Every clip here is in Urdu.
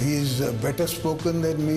He is better spoken than me,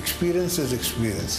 experience is experience.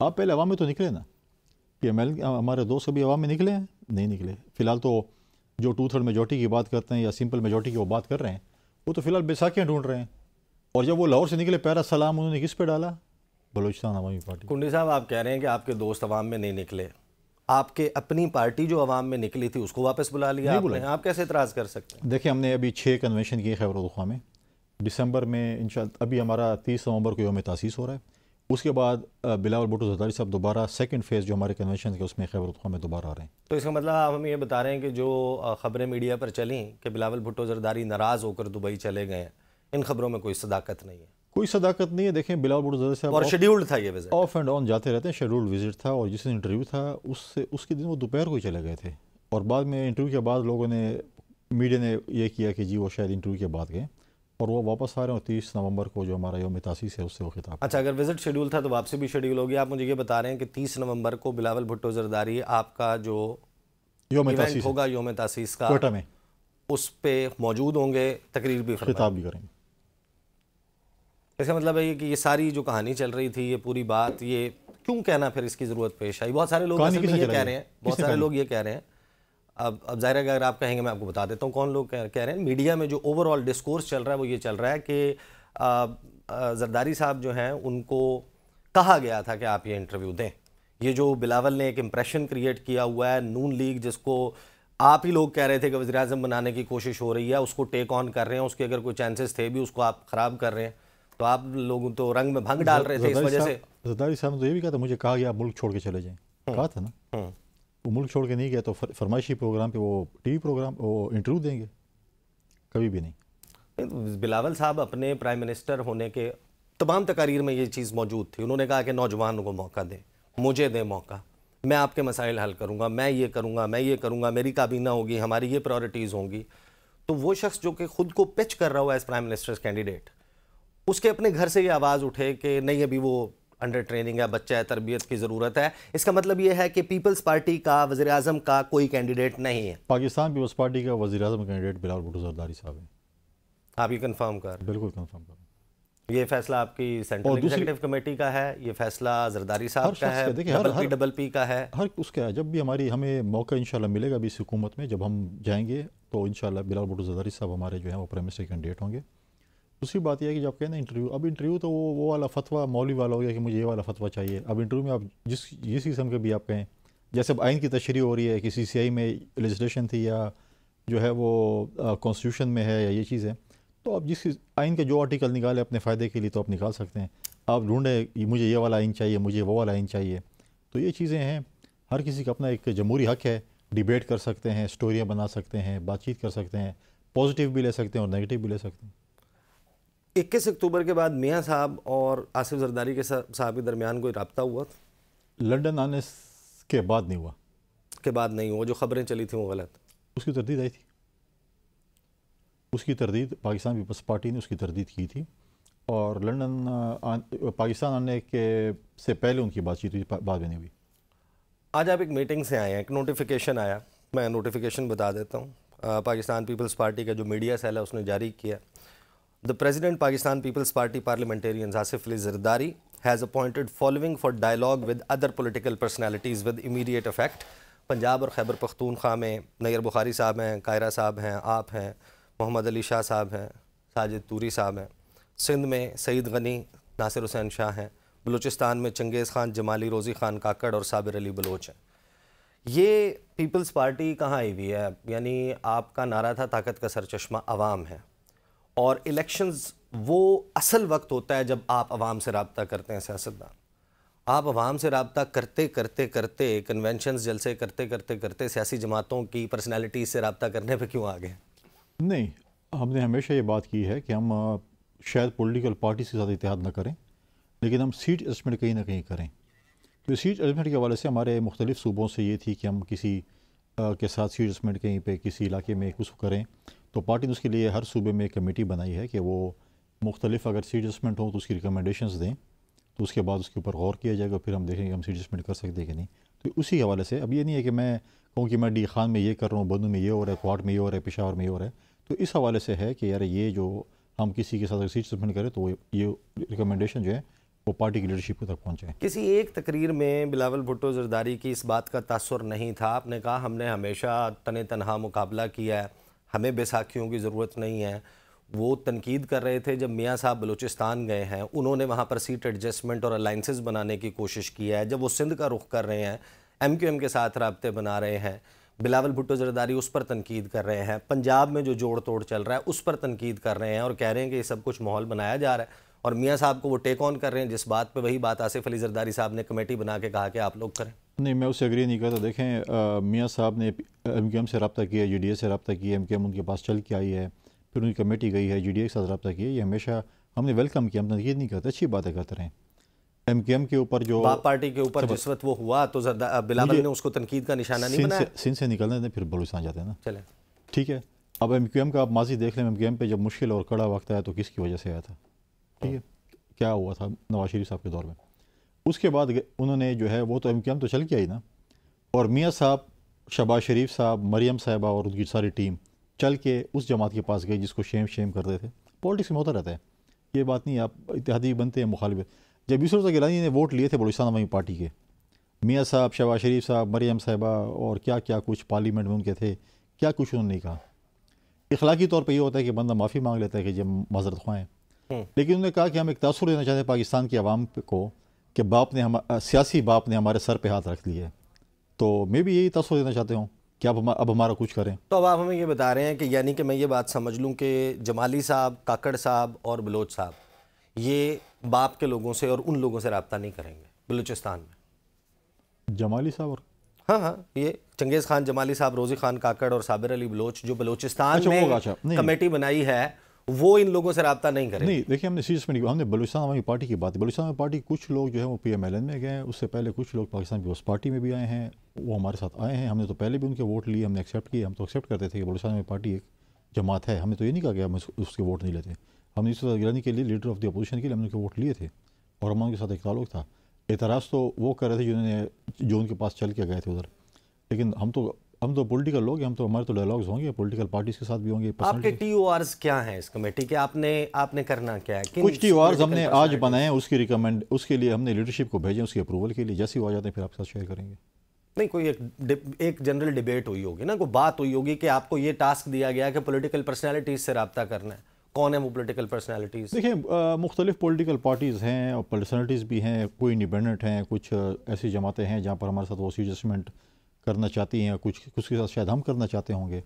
آپ پہلے عوام میں تو نکلے نا، کہ ہمارے دوست ابھی عوام میں نکلے ہیں؟ نہیں نکلے. فی الحال تو جو 2/3 میجورٹی کی بات کرتے ہیں یا سمپل میجورٹی کی وہ بات کر رہے ہیں، وہ تو فی الحال بیساکھیاں ڈھونڈ رہے ہیں. اور جب وہ لاہور سے نکلے پہلا سلام انہوں نے کس پہ ڈالا؟ بلوچستان عوامی پارٹی. کنڈی صاحب آپ کہہ رہے ہیں کہ آپ کے دوست عوام میں نہیں نکلے، آپ کے اپنی پارٹی جو عوام میں نکلی تھی اس کو واپس بلا لیا آپ نے، آپ کیسے اعتراض کر سکتے ہیں؟ دیکھیں ہم نے ابھی 6 کنونشن کیے خیبر پختونخوا میں، دسمبر میں انشاءاللہ ابھی ہمارا 30 نومبر کو یوم تاسیس ہو رہا ہے. اس کے بعد بلاول بھٹو زرداری صاحب دوبارہ سیکنڈ فیز جو ہمارے کنونشن کے اس میں خیبر پختونخوا میں دوبارہ آ رہے ہیں. تو اس کا مطلب آپ ہمیں یہ بتا رہے ہیں کہ جو خبریں میڈیا پر چلیں کہ بلاول بھٹو زرداری ناراض ہو کر دبئی چلے گئے ہیں، ان خبروں میں کوئی صداقت نہیں ہے؟ کوئی صداقت نہیں ہے. دیکھیں بلاول بھٹو زرداری صاحب اور شیڈیولڈ تھا یہ وزٹ، آف اینڈ آن جاتے رہتے ہیں، شیڈیولڈ وزٹ تھا. اور جس دن انٹرویو تھا اس کے دن وہ دوپہر کو ہی چلے گئے تھے. اور بعد میں انٹرویو کے بعد لوگوں نے میڈیا نے یہ کیا کہ جی وہ شاید انٹرویو کے بعد گئے اور وہ واپس آ رہے ہیں. اور 30 نومبر کو جو ہمارا یوم تاسیس ہے اس سے وہ خطاب. اچھا اگر وزٹ شیڈیول تھا تو واپسی بھی شیڈیول ہوگی. آپ مجھے یہ بتا رہے ہیں کہ 30 نومبر کو بلاول بھٹو زرداری آپ کا جو یوم تاسیس ہوگا یوم تاسیس کا کوئٹہ میں، اس پہ موجود ہوں گے، تقریر بھی خطاب بھی کریں گے. اس کا مطلب ہے کہ یہ ساری جو کہانی چل رہی تھی، یہ پوری بات، یہ کیوں کہنا پھر اس کی ضرورت پیش آئی؟ بہت سارے لوگ اصل میں یہ کہہ رہے ہیں، بہت سارے لوگ یہ کہہ رہے ہیں، اب ظاہر ہے کہ اگر آپ کہیں گے میں آپ کو بتا دیتا ہوں کون لوگ کہہ رہے ہیں. میڈیا میں جو اوور آل ڈسکورس چل رہا ہے وہ یہ چل رہا ہے کہ زرداری صاحب جو ہیں ان کو کہا گیا تھا کہ آپ یہ انٹرویو دیں. یہ جو بلاول نے ایک امپریشن کریٹ کیا ہوا ہے، نون لیگ جس کو آپ ہی لوگ کہہ رہے تھے کہ وزیر اعظم بنانے کی کوشش ہو رہی ہے، اس کو ٹیک آن کر رہے ہیں، اس کے اگر کوئی چانسز تھے بھی اس کو آپ خراب کر رہے ہیں. تو آپ لوگ تو رنگ میں بھنگ ڈال رہے تھے اس وجہ سے. زرداری صاحب نے تو یہ بھی کہا تھا، مجھے کہا گیا آپ ملک چھوڑ کے چلے جائیں، کہا تھا نا. وہ ملک چھوڑ کے نہیں گیا تو فرمائشی پروگرام پہ وہ ٹی وی پروگرام وہ انٹرویو دیں گے؟ کبھی بھی نہیں. بلاول صاحب اپنے پرائم منسٹر ہونے کے تمام تقاریر میں یہ چیز موجود تھی. انہوں نے کہا کہ نوجوانوں کو موقع دیں، مجھے دیں موقع، میں آپ کے مسائل حل کروں گا، میں یہ کروں گا، میں یہ کروں گا، میری کابینہ ہوگی، ہماری یہ پرائورٹیز ہوں گی. تو وہ شخص جو کہ خود کو پچ کر رہا ہوا ایز پرائم منسٹر کینڈیڈیٹ، اس کے اپنے گھر سے یہ آواز اٹھے کہ نہیں ابھی وہ انڈر ٹریننگ ہے، بچہ ہے، تربیت کی ضرورت ہے. اس کا مطلب یہ ہے کہ پیپلز پارٹی کا وزیر اعظم کا کوئی کینڈیڈیٹ نہیں ہے. پاکستان پیپلز پارٹی کا وزیر اعظم کینڈیڈیٹ بلاول بھٹو زرداری صاحب ہیں. آپ یہ کنفرم کر؟ بالکل کنفرم کر. یہ فیصلہ آپ کی سینٹرل ایگزیکٹو کمیٹی کا ہے، یہ فیصلہ زرداری صاحب کا ہے، ڈبل پی کا ہے، ہر اس کا ہے. جب بھی ہمیں موقع انشاءاللہ ملے گا ابھی اس حکومت میں، جب ہم جائیں گے تو انشاءاللہ بلاول بھٹو زرداری صاحب ہمارے جو ہیں وہ پرائم منسٹر کینڈیڈیٹ ہوں گے. دوسری بات یہ ہے کہ جب کہنا انٹرویو، اب انٹرویو تو وہ والا فتویٰ مولوی والا ہو گیا کہ مجھے یہ والا فتویٰ چاہیے. اب انٹرویو میں آپ جس قسم کے بھی آپ کہیں، جیسے اب آئین کی تشریح ہو رہی ہے کہ CCI میں لیجسلیشن تھی یا جو ہے وہ کانسٹیٹیوشن میں ہے یا یہ چیز ہے، تو آپ جس آئین کے جو آرٹیکل نکالے اپنے فائدے کے لیے تو آپ نکال سکتے ہیں. آپ ڈھونڈیں مجھے یہ والا آئین چاہیے، مجھے وہ والا آئین چاہیے. تو یہ چیزیں ہیں، ہر کسی کا اپنا ایک جمہوری حق ہے، ڈیبیٹ کر سکتے ہیں، اسٹوریاں بنا سکتے ہیں، بات چیت کر سکتے ہیں، پازیٹیو بھی لے سکتے ہیں اور نیگیٹو بھی لے سکتے ہیں. 21 اکتوبر کے بعد میاں صاحب اور آصف زرداری کے صاحب کے درمیان کوئی رابطہ ہوا تھا؟ لنڈن آنے کے بعد نہیں ہوا. کے بعد نہیں ہوا؟ جو خبریں چلی تھیں وہ غلط؟ اس کی تردید آئی تھی، اس کی تردید پاکستان پیپلز پارٹی نے اس کی تردید کی تھی. اور لنڈن پاکستان آنے کے سے پہلے ان کی بات چیت ہوئی، بعد میں نہیں ہوئی. آج آپ ایک میٹنگ سے آئے ہیں، ایک نوٹیفیکیشن آیا، میں نوٹیفیکیشن بتا دیتا ہوں. پاکستان پیپلز پارٹی کا جو میڈیا سیل ہے اس نے جاری کیا. The President Pakistan People's Party parliamentarian Asif Ali Zardari has appointed following for dialogue with other political personalities with immediate effect. Punjab اور خیبر پختونخوا میں نیر بخاری صاحب ہیں، قاہرہ صاحب ہیں، آپ ہیں، محمد علی شاہ صاحب ہیں، ساجد توری صاحب ہیں. سندھ میں سعید غنی، ناصر حسین شاہ ہیں. بلوچستان میں چنگیز خان، جمالی، روزی خان کاکڑ اور صابر علی بلوچ ہیں. یہ پیپلز پارٹی کہاں آئی ہوئی ہے؟ یعنی آپ کا نعرہ تھا طاقت کا سرچشمہ عوام ہے، اور الیکشنز وہ اصل وقت ہوتا ہے جب آپ عوام سے رابطہ کرتے ہیں سیاستدان. آپ عوام سے رابطہ کرتے کرتے کرتے کنونشنز جلسے کرتے کرتے کرتے سیاسی جماعتوں کی پرسنالٹیز سے رابطہ کرنے پہ کیوں آگے؟ نہیں، ہم نے ہمیشہ یہ بات کی ہے کہ ہم شاید پولیٹیکل پارٹیز کے ساتھ اتحاد نہ کریں، لیکن ہم سیٹ ایڈجسٹمنٹ کہیں نہ کہیں کریں. تو سیٹ ایڈجسٹمنٹ کے حوالے سے ہمارے مختلف صوبوں سے یہ تھی کہ ہم کسی کے ساتھ سیٹ ایڈجسٹمنٹ کہیں پہ کسی علاقے میں کچھ کریں. تو پارٹی نے اس کے لیے ہر صوبے میں ایک کمیٹی بنائی ہے کہ وہ مختلف اگر سیٹ ایڈجسٹمنٹ ہوں تو اس کی ریکمنڈیشنز دیں، تو اس کے بعد اس کے اوپر غور کیا جائے گا، پھر ہم دیکھیں گے ہم سیٹ ایڈجسٹمنٹ کر سکتے ہیں کہ نہیں. تو اسی حوالے سے اب یہ نہیں ہے کہ میں کہوں کہ میں ڈی خان میں یہ کر رہا ہوں، بدو میں یہ ہو رہا ہے، کوارٹ میں یہ ہو رہا ہے، پشاور میں یہ ہو رہا ہے. تو اس حوالے سے ہے کہ یار یہ جو ہم کسی کے ساتھ سیٹ ایڈجسٹمنٹ کریں تو یہ ریکمنڈیشن جو ہے وہ پارٹی کی لیڈرشپ تک پہنچیں. کسی ایک تقریر میں بلاول بھٹو زرداری کی اس بات کا تاثر نہیں تھا. آپ نے کہا ہم نے ہمیشہ تنہا مقابلہ کیا ہے, ہمیں بیساکھیوں کی ضرورت نہیں ہے. وہ تنقید کر رہے تھے جب میاں صاحب بلوچستان گئے ہیں, انہوں نے وہاں پر سیٹ ایڈجسٹمنٹ اور الائنسز بنانے کی کوشش کی ہے. جب وہ سندھ کا رخ کر رہے ہیں, ایم کیو ایم کے ساتھ رابطے بنا رہے ہیں, بلاول بھٹو زرداری اس پر تنقید کر رہے ہیں. پنجاب میں جو جوڑ توڑ چل رہا ہے اس پر تنقید کر رہے ہیں اور کہہ رہے ہیں کہ یہ سب کچھ ماحول بنایا جا رہا ہے, اور میاں صاحب کو وہ ٹیک آن کر رہے ہیں جس بات پہ وہی بات آصف علی زرداری صاحب نے کمیٹی بنا کے کہا کہ آپ لوگ کریں. نہیں, میں اس سے اگری نہیں کرتا. دیکھیں, میاں صاحب نے ایم کیو ایم سے رابطہ کیا, جی ڈی اے سے رابطہ کیا, ایم کیو ایم ان کے پاس چل کے آئی ہے, پھر ان کی کمیٹی گئی ہے, جی ڈی اے کے ساتھ رابطہ کیا. یہ ہمیشہ ہم نے ویلکم کیا, ہم تنقید نہیں کرتے, اچھی باتیں کرتے رہیں. ایم کیو ایم کے اوپر جو باپ پارٹی کے اوپر جس وقت وہ ہوا تو بلاول نے اس کو تنقید کا نشانہ نہیں بنایا. سندھ سے نکلنے دیں, پھر بلوچستان جاتے ہیں نا. چلیں ٹھیک ہے. اب ایم کیو ایم کا آپ ماضی دیکھ لیں, ایم کیو ایم پہ جب مشکل اور کڑا وقت آیا تو کس کی وجہ سے آیا تھا؟ ٹھیک ہے, کیا ہوا تھا نواز شریف صاحب کے دور میں. اس کے بعد انہوں نے جو ہے وہ تو ایم کیو ایم تو چل کے آئی نا, اور میاں صاحب, شہباز شریف صاحب, مریم صاحبہ اور ان کی ساری ٹیم چل کے اس جماعت کے پاس گئی جس کو شیم کرتے تھے. پولیٹکس میں ہوتا رہتا ہے, یہ بات نہیں آپ اتحادی بنتے ہیں مخالف. جب یوسف رضا گیلانی نے ووٹ لیے تھے بلوچستان عوامی پارٹی کے, میاں صاحب, شہباز شریف صاحب, مریم صاحبہ اور کیا کیا کچھ پارلیمنٹ میں ان کے تھے, کیا کچھ انہوں نے نہیں کہا. اخلاقی طور پہ یہ ہوتا ہے کہ بندہ معافی مانگ لیتا ہے کہ جب معذرت خواہ ہیں, لیکن انہوں نے کہا کہ ہم ایک تاثر دینا چاہتے ہیں پاکستان کی عوام کو کہ باپ نے سیاسی باپ نے ہمارے سر پہ ہاتھ رکھ لیے, تو میں بھی یہی تاثر دینا چاہتے ہوں کہ اب ہمارا کچھ کریں. تو اب آپ ہمیں یہ بتا رہے ہیں کہ یعنی کہ میں یہ بات سمجھ لوں کہ جمالی صاحب, کاکڑ صاحب اور بلوچ صاحب یہ باپ کے لوگوں سے اور ان لوگوں سے رابطہ نہیں کریں گے بلوچستان میں. جمالی صاحب اور ہاں یہ چنگیز خان جمالی صاحب, روزی خان کاکڑ اور صابر علی بلوچ جو بلوچستان میں کمیٹی بنائی ہے وہ ان لوگوں سے رابطہ نہیں کریں. نہیں دیکھیں, ہم نے سیریس میں نہیں, ہم نے بلوچستان عوامی پارٹی کی بات. بلوچستان عوامی پارٹی کچھ لوگ جو ہے وہ پی ایم ایل این میں گئے ہیں, اس سے پہلے کچھ لوگ پاکستان پیپلز پارٹی میں بھی آئے ہیں, وہ ہمارے ساتھ آئے ہیں. ہم نے تو پہلے بھی ان کے ووٹ لیے, ہم نے ایکسیپٹ کیے. ہم تو ایکسیپٹ کرتے تھے کہ بلوچستان عوامی پارٹی ایک جماعت ہے, ہم نے تو یہ نہیں کہا کہ ہم اس کے ووٹ نہیں لیتے. ہم نے یوسف رضا گیلانی کے لیے, لیڈر آف دی اپوزیشن کے لیے ہم نے ان کے ووٹ لیے تھے, اور ہم ان کے ساتھ ایک تعلق تھا. اعتراض تو وہ کر رہے تھے جو ان کے پاس چل کے گئے تھے ادھر, لیکن ہم تو پولیٹیکل لوگ ہیں, ہم تو ہمارے تو ڈائلاگز ہوں گے پولیٹیکل پارٹیز کے ساتھ بھی ہوں گے. آپ کے ٹی او آرز کیا ہیں اس کمیٹی کے, آپ نے کرنا کیا ہے؟ کچھ ٹی او آرز ہم نے آج بنائے ہیں, اس کے لیے ہم نے لیڈرشپ کو بھیجیں, اس کی اپروول کے لیے. جیسے وہ آ جاتے ہیں پھر آپ کے ساتھ شیئر کریں گے. نہیں, کوئی ایک جنرل ڈیبیٹ ہوئی ہوگی نا, کوئی بات ہوئی ہوگی کہ آپ کو یہ ٹاسک دیا گیا کہ پولیٹیکل پرسنالٹیز سے رابطہ کرنا ہے. کون ہے وہ پولیٹیکل پرسنالٹیز؟ دیکھیں, مختلف پولیٹیکل پارٹیز ہیں اور پرسنالٹیز بھی ہیں. کوئی انڈیپینڈنٹ ہیں, کچھ ایسی جماعتیں ہیں جہاں پر ہمارے ساتھ وہ ایڈجسٹمنٹ کرنا چاہتی ہیں, کچھ کے ساتھ شاید ہم کرنا چاہتے ہوں گے.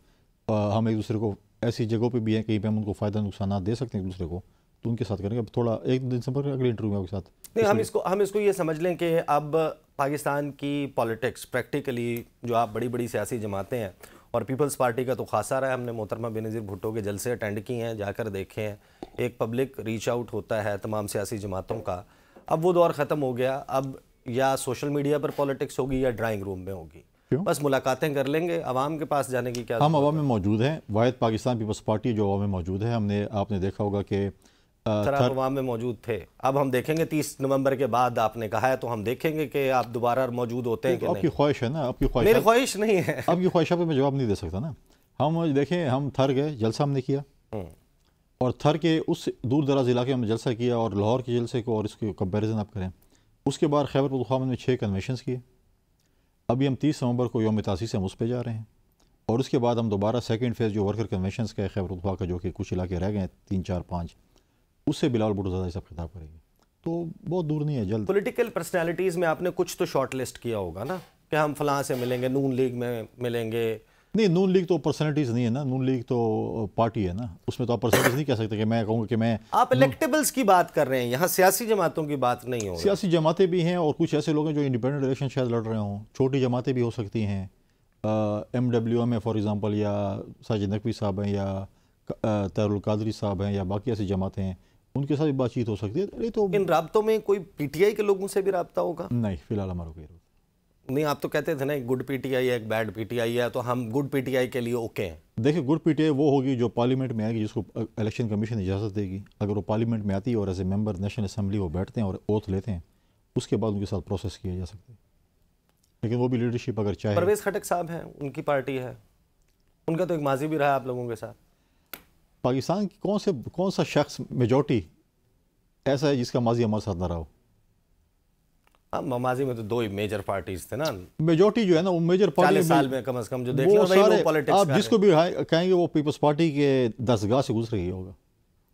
ہم ایک دوسرے کو ایسی جگہوں پہ بھی ہیں کہیں پہ ہم ان کو فائدہ نقصانات دے سکتے ہیں ایک دوسرے کو, تو ان کے ساتھ کریں گے. اب تھوڑا ایک دن سمپرک اگلے انٹرویو میں آپ کے ساتھ. نہیں, ہم اس کو یہ سمجھ لیں کہ اب پاکستان کی پالیٹکس پریکٹیکلی جو آپ بڑی سیاسی جماعتیں ہیں, اور پیپلز پارٹی کا تو خاصا رہا ہے, ہم نے محترمہ بینظیر بھٹو کے جلسے اٹینڈ کیے ہیں, جا کر دیکھے ہیں. ایک پبلک ریچ آؤٹ ہوتا ہے تمام سیاسی جماعتوں کا. اب وہ دور ختم ہو گیا, اب یا سوشل میڈیا پر پالیٹکس ہوگی یا ڈرائنگ روم میں ہوگی. بس ملاقاتیں کر لیں گے, عوام کے پاس جانے کی کیا. ہم عوام میں موجود ہیں, واحد پاکستان پیپلز پارٹی جو عوام میں موجود ہے. آپ نے دیکھا ہوگا کہ عوام میں موجود تھے. اب ہم دیکھیں گے 30 نومبر کے بعد, آپ نے کہا ہے تو ہم دیکھیں گے کہ آپ دوبارہ موجود ہوتے ہیں کہ نہیں. آپ کی خواہش ہے نا, آپ کی خواہش. میری خواہش نہیں ہے. آپ کی خواہشات پہ میں جواب نہیں دے سکتا نا. ہم دیکھیں, ہم تھر گئے, جلسہ ہم نے کیا, اور تھر کے اس دور دراز علاقے میں جلسہ کیا, اور لاہور کے جلسے کو اور اس کے کمپیریزن آپ کریں. اس کے بعد خیبر پختونخوا میں 6 کنونشنز کیے. ابھی ہم 30 نومبر کو یوم تاسیس ہم اس پہ جا رہے ہیں, اور اس کے بعد ہم دوبارہ سیکنڈ فیز جو ورکر کنونشنز کا ہے خیبر پختونخوا کا, جو کہ کچھ علاقے رہ گئے ہیں 3 4 5, اس سے بلاول بھٹو زرداری صاحب خطاب کریں گے. تو بہت دور نہیں ہے, جلد. پولیٹیکل پرسنالٹیز میں آپ نے کچھ تو شارٹ لسٹ کیا ہوگا نا کہ ہم فلاں سے ملیں گے, نون لیگ میں ملیں گے. نہیں, نون لیگ تو پرسنالٹیز نہیں ہے نا, نون لیگ تو پارٹی ہے نا, اس میں تو آپ پرسنالٹیز نہیں کہہ سکتے کہ میں کہوں گا کہ میں. آپ الیکٹیبلز کی بات کر رہے ہیں, یہاں سیاسی جماعتوں کی بات نہیں ہو. سیاسی جماعتیں بھی ہیں, اور کچھ ایسے لوگ ہیں جو انڈیپینڈنٹ الیکشن شاید لڑ رہے ہوں. چھوٹی جماعتیں بھی ہو سکتی ہیں, ایم ڈبلیو ایم ہے فار ایگزامپل, یا ساجد نقوی صاحب ہیں, یا طاہر القادری صاحب ہیں, یا باقی ایسی جماعتیں ہیں, ان کے ساتھ بھی بات چیت ہو سکتی ہے. تو ان رابطوں میں کوئی پی ٹی آئی کے لوگوں سے بھی رابطہ ہوگا؟ نہیں, فی الحال ہمارا کوئی. نہیں, آپ تو کہتے تھے نا ایک گڈ پی ٹی آئی ہے, ایک بیڈ پی ٹی آئی ہے, تو ہم گڈ پی ٹی آئی کے لیے اوکے ہیں. دیکھیں, گڈ پی ٹی آئی وہ ہوگی جو پارلیمنٹ میں آئے گی, جس کو الیکشن کمیشن اجازت دے گی. اگر وہ پارلیمنٹ میں آتی ہے اور as a member national assembly وہ بیٹھتے ہیں اور اوتھ لیتے ہیں, اس کے بعد ان کے ساتھ پروسیس کیا جا سکتا ہے. لیکن وہ بھی لیڈرشپ اگر چاہے. پرویز خٹک صاحب ہیں, ان کی پارٹی ہے, ان کا تو ایک ماضی بھی رہا ہے آپ لوگوں کے ساتھ. پاکستان کی کون سا شخص میجورٹی ایسا ہے جس کا ماضی ہمارے ساتھ نہ رہا ہو؟ ماضی میں تو 2 ہی میجر پارٹیز تھے نا, میجورٹی جو ہے نا وہ میجر پارٹی 40 سال میں کم از کم جو دیکھ لو وہی وہ پولیٹکس. آپ جس کو بھی کہیں گے وہ پیپلز پارٹی کے دستگاہ سے گزر گئی ہوگا.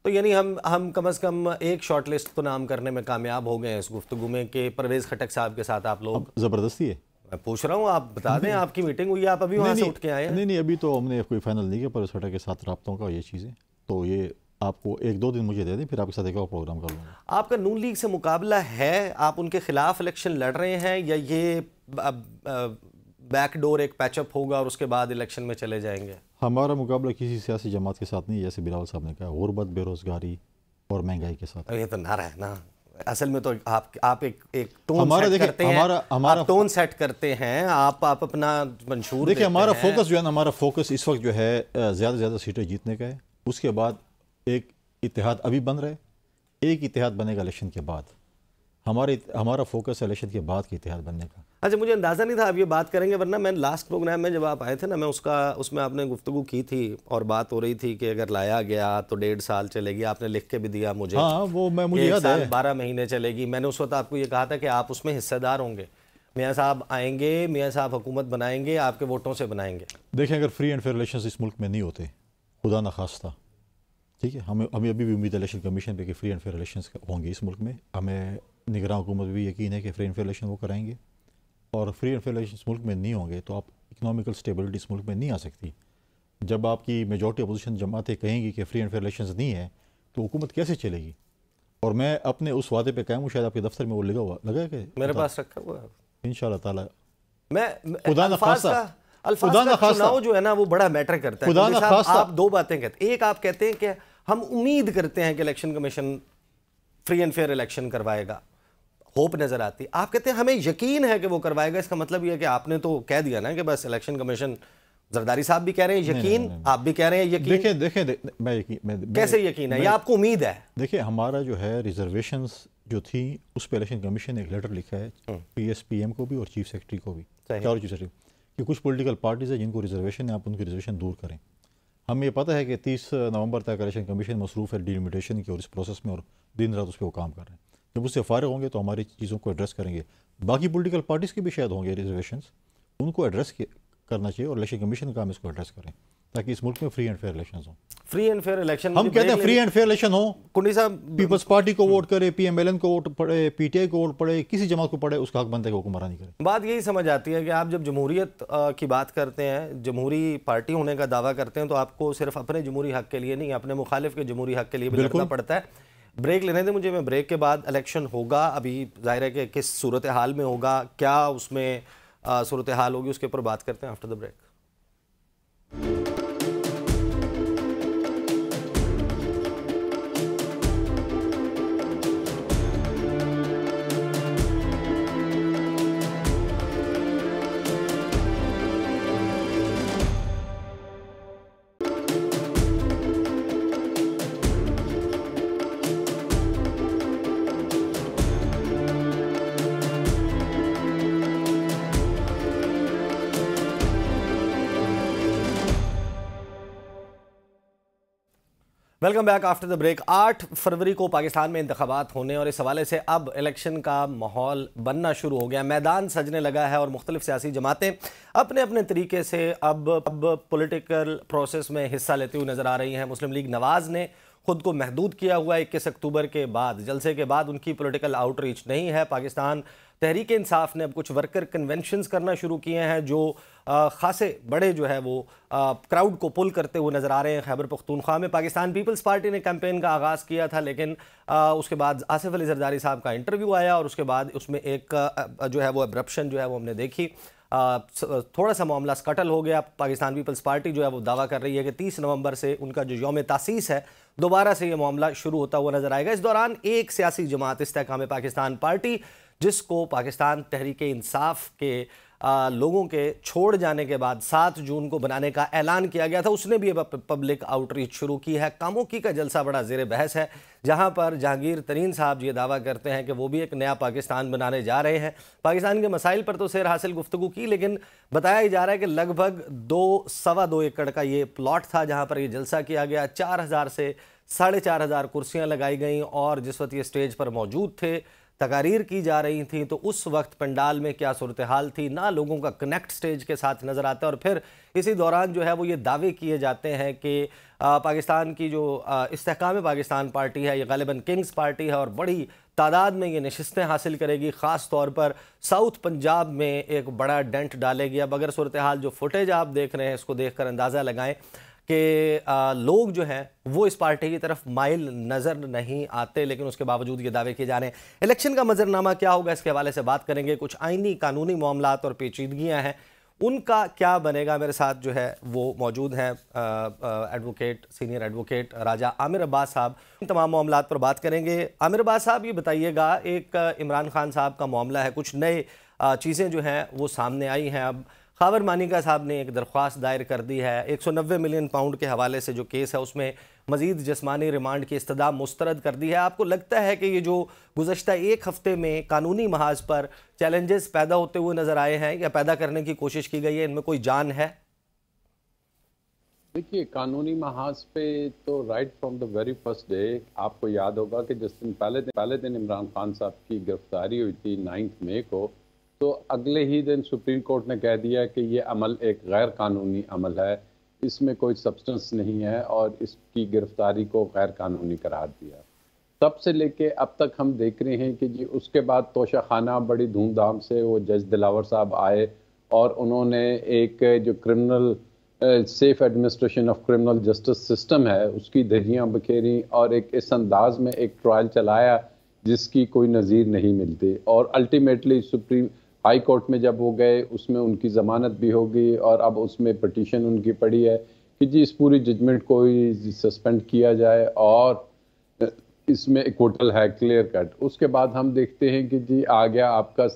تو یعنی ہم کم از کم ایک شارٹ لسٹ تو نام کرنے میں کامیاب ہو گئے ہیں اس گفتگو میں کہ پرویز خٹک صاحب کے ساتھ آپ لوگ. زبردستی ہے, میں پوچھ رہا ہوں, آپ بتا دیں آپ کی میٹنگ ہوئی, آپ ابھی وہاں سے اٹھ کے آئے ہیں؟ نہیں ابھی تو ہم نے کوئی فائنل نہیں کیا پرویز خٹک کے ساتھ رابطوں کا یہ چیزیں, تو یہ آپ کو 1-2 دن مجھے دے دیں, پھر آپ کے ساتھ ایک اور پروگرام کر لوں گا. آپ کا نون لیگ سے مقابلہ ہے, آپ ان کے خلاف الیکشن لڑ رہے ہیں, یا یہ بیک ڈور ایک پیچ اپ ہوگا اور اس کے بعد الیکشن میں چلے جائیں گے؟ ہمارا مقابلہ کسی سیاسی جماعت کے ساتھ نہیں, جیسے بلاول صاحب نے کہا, غربت, بے روزگاری اور مہنگائی کے ساتھ. یہ تو نعرہ ہے نا, اصل میں تو آپ ایک ٹون سیٹ کرتے ہیں, ہمارا ٹون سیٹ کرتے ہیں, آپ اپنا منشور دیکھیں. ہمارا فوکس جو ہے نا, ہمارا فوکس اس وقت جو ہے زیادہ سے زیادہ سیٹیں جیتنے کا ہے. اس کے بعد ایک اتحاد ابھی بن رہا ہے, ایک اتحاد بنے گا الیکشن کے بعد. ہمارا فوکس ہے الیکشن کے بعد کے اتحاد بننے کا. اچھا, مجھے اندازہ نہیں تھا آپ یہ بات کریں گے, ورنہ میں لاسٹ پروگرام میں جب آپ آئے تھے نا, میں اس میں آپ نے گفتگو کی تھی اور بات ہو رہی تھی کہ اگر لایا گیا تو 1.5 سال چلے گی. آپ نے لکھ کے بھی دیا مجھے, ہاں وہ مجھے یاد ہے, 1 سال 12 مہینے چلے گی. میں نے اس وقت آپ کو یہ کہا تھا کہ آپ اس میں حصہ دار ہوں گے. میاں صاحب آئیں گے, میاں صاحب حکومت بنائیں گے, آپ کے ووٹوں سے بنائیں گے. دیکھیں اگر فری اینڈ فیئر الیکشنز اس ملک میں نہیں ہوتے, خدا نخواستہ, ٹھیک ہے, ہمیں ابھی بھی امید ہے الیکشن کمیشن پہ کہ فری اینڈ فیئر الیکشنز ہوں گے اس ملک میں. ہمیں نگراں حکومت بھی یقین ہے کہ فری اینڈ فیئر الیکشن وہ کرائیں گے, اور فری اینڈ فیئر الیکشنز ملک میں نہیں ہوں گے تو آپ اکنامیکل اسٹیبلٹی اس ملک میں نہیں آ سکتی. جب آپ کی میجورٹی اپوزیشن جماعتیں کہیں گی کہ فری اینڈ فیئر الیکشنز نہیں ہیں تو حکومت کیسے چلے گی؟ اور میں اپنے اس وعدے پہ قائم ہوں, شاید آپ کے دفتر میں وہ لگا ہے کہ میرے پاس رکھا ہوا ہے انشاءاللہ تعالی. میں خدا نخواستہ چناؤ جو ہے نا وہ بڑا میٹر کرتا ہے. خدا نخواستہ آپ 2 باتیں کہتے ہیں, ایک آپ کہتے ہیں کہ ہم امید کرتے ہیں کہ election commission free and fair election کروائے گا, ہوپ نظر آتی. آپ کہتے ہیں ہمیں یقین ہے کہ وہ کروائے گا. اس کا مطلب یہ ہے کہ آپ نے تو کہہ دیا نا کہ بس الیکشن کمیشن, زرداری صاحب بھی کہہ رہے ہیں یقین, آپ بھی کہہ رہے ہیں یقین. دیکھیں کیسے یقین ہے, یا آپ کو امید ہے؟ دیکھیں ہمارا جو ہے ریزرویشنز جو تھی اس پہ الیکشن کمیشن نے ایک لیٹر لکھا ہے PSPM کو بھی اور چیف سیکرٹری کو بھی, چاروں چیف سیکرٹری, کہ کچھ پولیٹیکل پارٹیز ہیں جن کو ریزرویشن ہے, آپ ان کی ریزرویشن دور کریں. ہمیں یہ پتہ ہے کہ 30 نومبر تک الیکشن کمیشن مصروف ہے ڈیلیمیٹیشن کی اور اس پروسیس میں, اور دن رات اس پہ وہ کام کر رہے ہیں. جب اس سے فارغ ہوں گے تو ہماری چیزوں کو ایڈریس کریں گے. باقی پولیٹیکل پارٹیز کے بھی شاید ہوں گے ریزرویشنز, ان کو ایڈریس کرنا چاہیے, اور الیکشن کمیشن کا ہم اس کو ایڈریس کریں تاکہ اس ملک میں فری اینڈ فیئر الیکشنز ہوں. فری اینڈ فیئر الیکشن ہم کہتے ہیں فری اینڈ فیئر الیکشن ہوں. کنڈی صاحب پیپلز پارٹی کو ووٹ کرے, PMLN کو ووٹ پڑے, PTI کو ووٹ پڑے, کسی جماعت کو پڑے, اس کا حق بنتا ہے کہ حکمرانی کرے. بات یہی سمجھ آتی ہے کہ آپ جب جمہوریت کی بات کرتے ہیں, جمہوری پارٹی ہونے کا دعویٰ کرتے ہیں, تو آپ کو صرف اپنے جمہوری حق کے لیے نہیں, اپنے مخالف کے جمہوری حق کے لیے بھی لڑنا پڑتا ہے. بریک لینے دیں مجھے, میں بریک کے بعد الیکشن ہوگا, ابھی ظاہر ہے کہ کس صورتحال میں ہوگا, کیا اس میں صورتحال ہوگی, اس کے اوپر بات کرتے ہیں after the break. Welcome back after the break. 8 فروری کو پاکستان میں انتخابات ہونے, اور اس حوالے سے اب الیکشن کا ماحول بننا شروع ہو گیا, میدان سجنے لگا ہے, اور مختلف سیاسی جماعتیں اپنے اپنے طریقے سے اب پولیٹیکل پروسیس میں حصہ لیتی ہوئی نظر آ رہی ہیں. مسلم لیگ نواز نے خود کو محدود کیا ہوا ہے, 21 اکتوبر کے بعد جلسے کے بعد ان کی پولیٹیکل آؤٹ ریچ نہیں ہے. پاکستان تحریک انصاف نے اب کچھ ورکر کنونشنز کرنا شروع کیے ہیں جو خاصے بڑے جو ہے وہ کراؤڈ کو پل کرتے ہوئے نظر آ رہے ہیں. خیبر پختونخوا میں پاکستان پیپلز پارٹی نے کیمپین کا آغاز کیا تھا, لیکن اس کے بعد آصف علی زرداری صاحب کا انٹرویو آیا, اور اس کے بعد اس میں ایک جو ہے وہ ابرپشن جو ہے وہ ہم نے دیکھی. تھوڑا سا معاملہ سکٹل ہو گیا. پاکستان پیپلز پارٹی جو ہے وہ دعویٰ کر رہی ہے کہ 30 نومبر سے ان کا جو یوم تاسیس ہے دوبارہ سے یہ معاملہ شروع ہوتا ہوا نظر آئے گا. اس دوران ایک سیاسی جماعت استحکام پاکستان پارٹی, جس کو پاکستان تحریک انصاف کے لوگوں کے چھوڑ جانے کے بعد 7 جون کو بنانے کا اعلان کیا گیا تھا, اس نے بھی پبلک آؤٹ ریچ شروع کی ہے. کاموکی کا جلسہ بڑا زیر بحث ہے, جہاں پر جہانگیر ترین صاحب یہ دعویٰ کرتے ہیں کہ وہ بھی ایک نیا پاکستان بنانے جا رہے ہیں. پاکستان کے مسائل پر تو سیر حاصل گفتگو کی, لیکن بتایا جا رہا ہے کہ لگ بھگ 2.25 ایکڑ کا یہ پلاٹ تھا جہاں پر یہ جلسہ کیا گیا. 4000 سے 4500 کرسیاں لگائی گئیں, اور جس وقت یہ سٹیج پر موجود تھے تقاریر کی جا رہی تھیں تو اس وقت پنڈال میں کیا صورتحال تھی نہ لوگوں کا کنیکٹ سٹیج کے ساتھ نظر آتا ہے، اور پھر اسی دوران جو ہے وہ یہ دعوے کیے جاتے ہیں کہ پاکستان کی جو استحکام پاکستان پارٹی ہے یہ غالباً کنگز پارٹی ہے اور بڑی تعداد میں یہ نشستیں حاصل کرے گی، خاص طور پر ساؤتھ پنجاب میں ایک بڑا ڈنٹ ڈالے گی۔ اب اگر صورتحال جو فوٹیج آپ دیکھ رہے ہیں اس کو دیکھ کر اندازہ لگائیں کہ لوگ جو ہیں وہ اس پارٹی کی طرف مائل نظر نہیں آتے، لیکن اس کے باوجود یہ دعوے کیے جا رہے ہیں۔ الیکشن کا منظرنامہ کیا ہوگا اس کے حوالے سے بات کریں گے، کچھ آئینی قانونی معاملات اور پیچیدگیاں ہیں ان کا کیا بنے گا۔ میرے ساتھ جو ہے وہ موجود ہیں ایڈوکیٹ سینئر ایڈوکیٹ راجہ عامر عباس صاحب، ان تمام معاملات پر بات کریں گے۔ عامر عباس صاحب یہ بتائیے گا، ایک عمران خان صاحب کا معاملہ ہے، کچھ نئے چیزیں جو ہیں وہ سامنے آئی ہیں۔ اب خاور مانیکا صاحب نے ایک درخواست دائر کر دی ہے 190 ملین پاؤنڈ کے حوالے سے جو کیس ہے اس میں مزید جسمانی ریمانڈ کی استدعا مسترد کر دی ہے۔ آپ کو لگتا ہے کہ یہ جو گزشتہ ایک ہفتے میں قانونی محاذ پر چیلنجز پیدا ہوتے ہوئے نظر آئے ہیں یا پیدا کرنے کی کوشش کی گئی ہے، ان میں کوئی جان ہے؟ دیکھیے، قانونی محاذ پہ تو right from the very first day آپ کو یاد ہوگا کہ جس دن پہلے دن عمران خان صاحب کی گرفتاری ہوئی تھی 9 مئی کو، تو اگلے ہی دن سپریم کورٹ نے کہہ دیا کہ یہ عمل ایک غیر قانونی عمل ہے، اس میں کوئی سبسٹنس نہیں ہے، اور اس کی گرفتاری کو غیر قانونی قرار دیا۔ تب سے لے کے اب تک ہم دیکھ رہے ہیں کہ جی اس کے بعد توشہ خانہ بڑی دھوم دھام سے وہ جج دلاور صاحب آئے اور انہوں نے ایک جو کرمنل سیف administration of criminal justice system ہے اس کی دھجیاں بکھیری اور ایک اس انداز میں ایک ٹرائل چلایا جس کی کوئی نظیر نہیں ملتی، اور الٹیمیٹلی سپریم ہائی کورٹ میں جب وہ گئے اس میں ان کی ضمانت بھی ہوگی، اور اب اس میں پٹیشن ان کی پڑی ہے کہ جی اس پوری ججمنٹ کو سسپینڈ کیا جائے اور اس میں ایکوٹل ہے کلیئر کٹ۔ اس کے بعد ہم دیکھتے ہیں کہ جی آ گیا آپ کا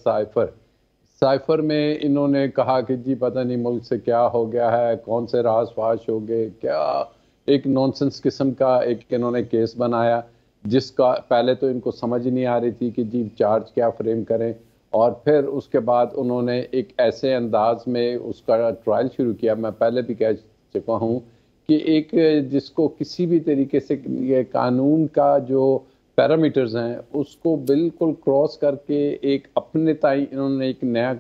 سائفر میں انہوں نے کہا کہ جی پتہ نہیں ملک سے کیا ہو گیا ہے، کون سے راز فاش ہو گئے، کیا ایک نونسنس قسم کا ایک انہوں نے کیس بنایا جس کا پہلے تو ان کو سمجھ نہیں آ رہی تھی کہ جی چارج کیا فریم کریں، اور پھر اس کے بعد انہوں نے ایک ایسے انداز میں اس کا ٹرائل شروع کیا۔ میں پہلے بھی کہہ چکا ہوں کہ ایک جس کو کسی بھی طریقے سے یہ قانون کا جو پیرامیٹرز ہیں اس کو بالکل کراس کر کے ایک اپنے تائیں انہوں نے ایک نیا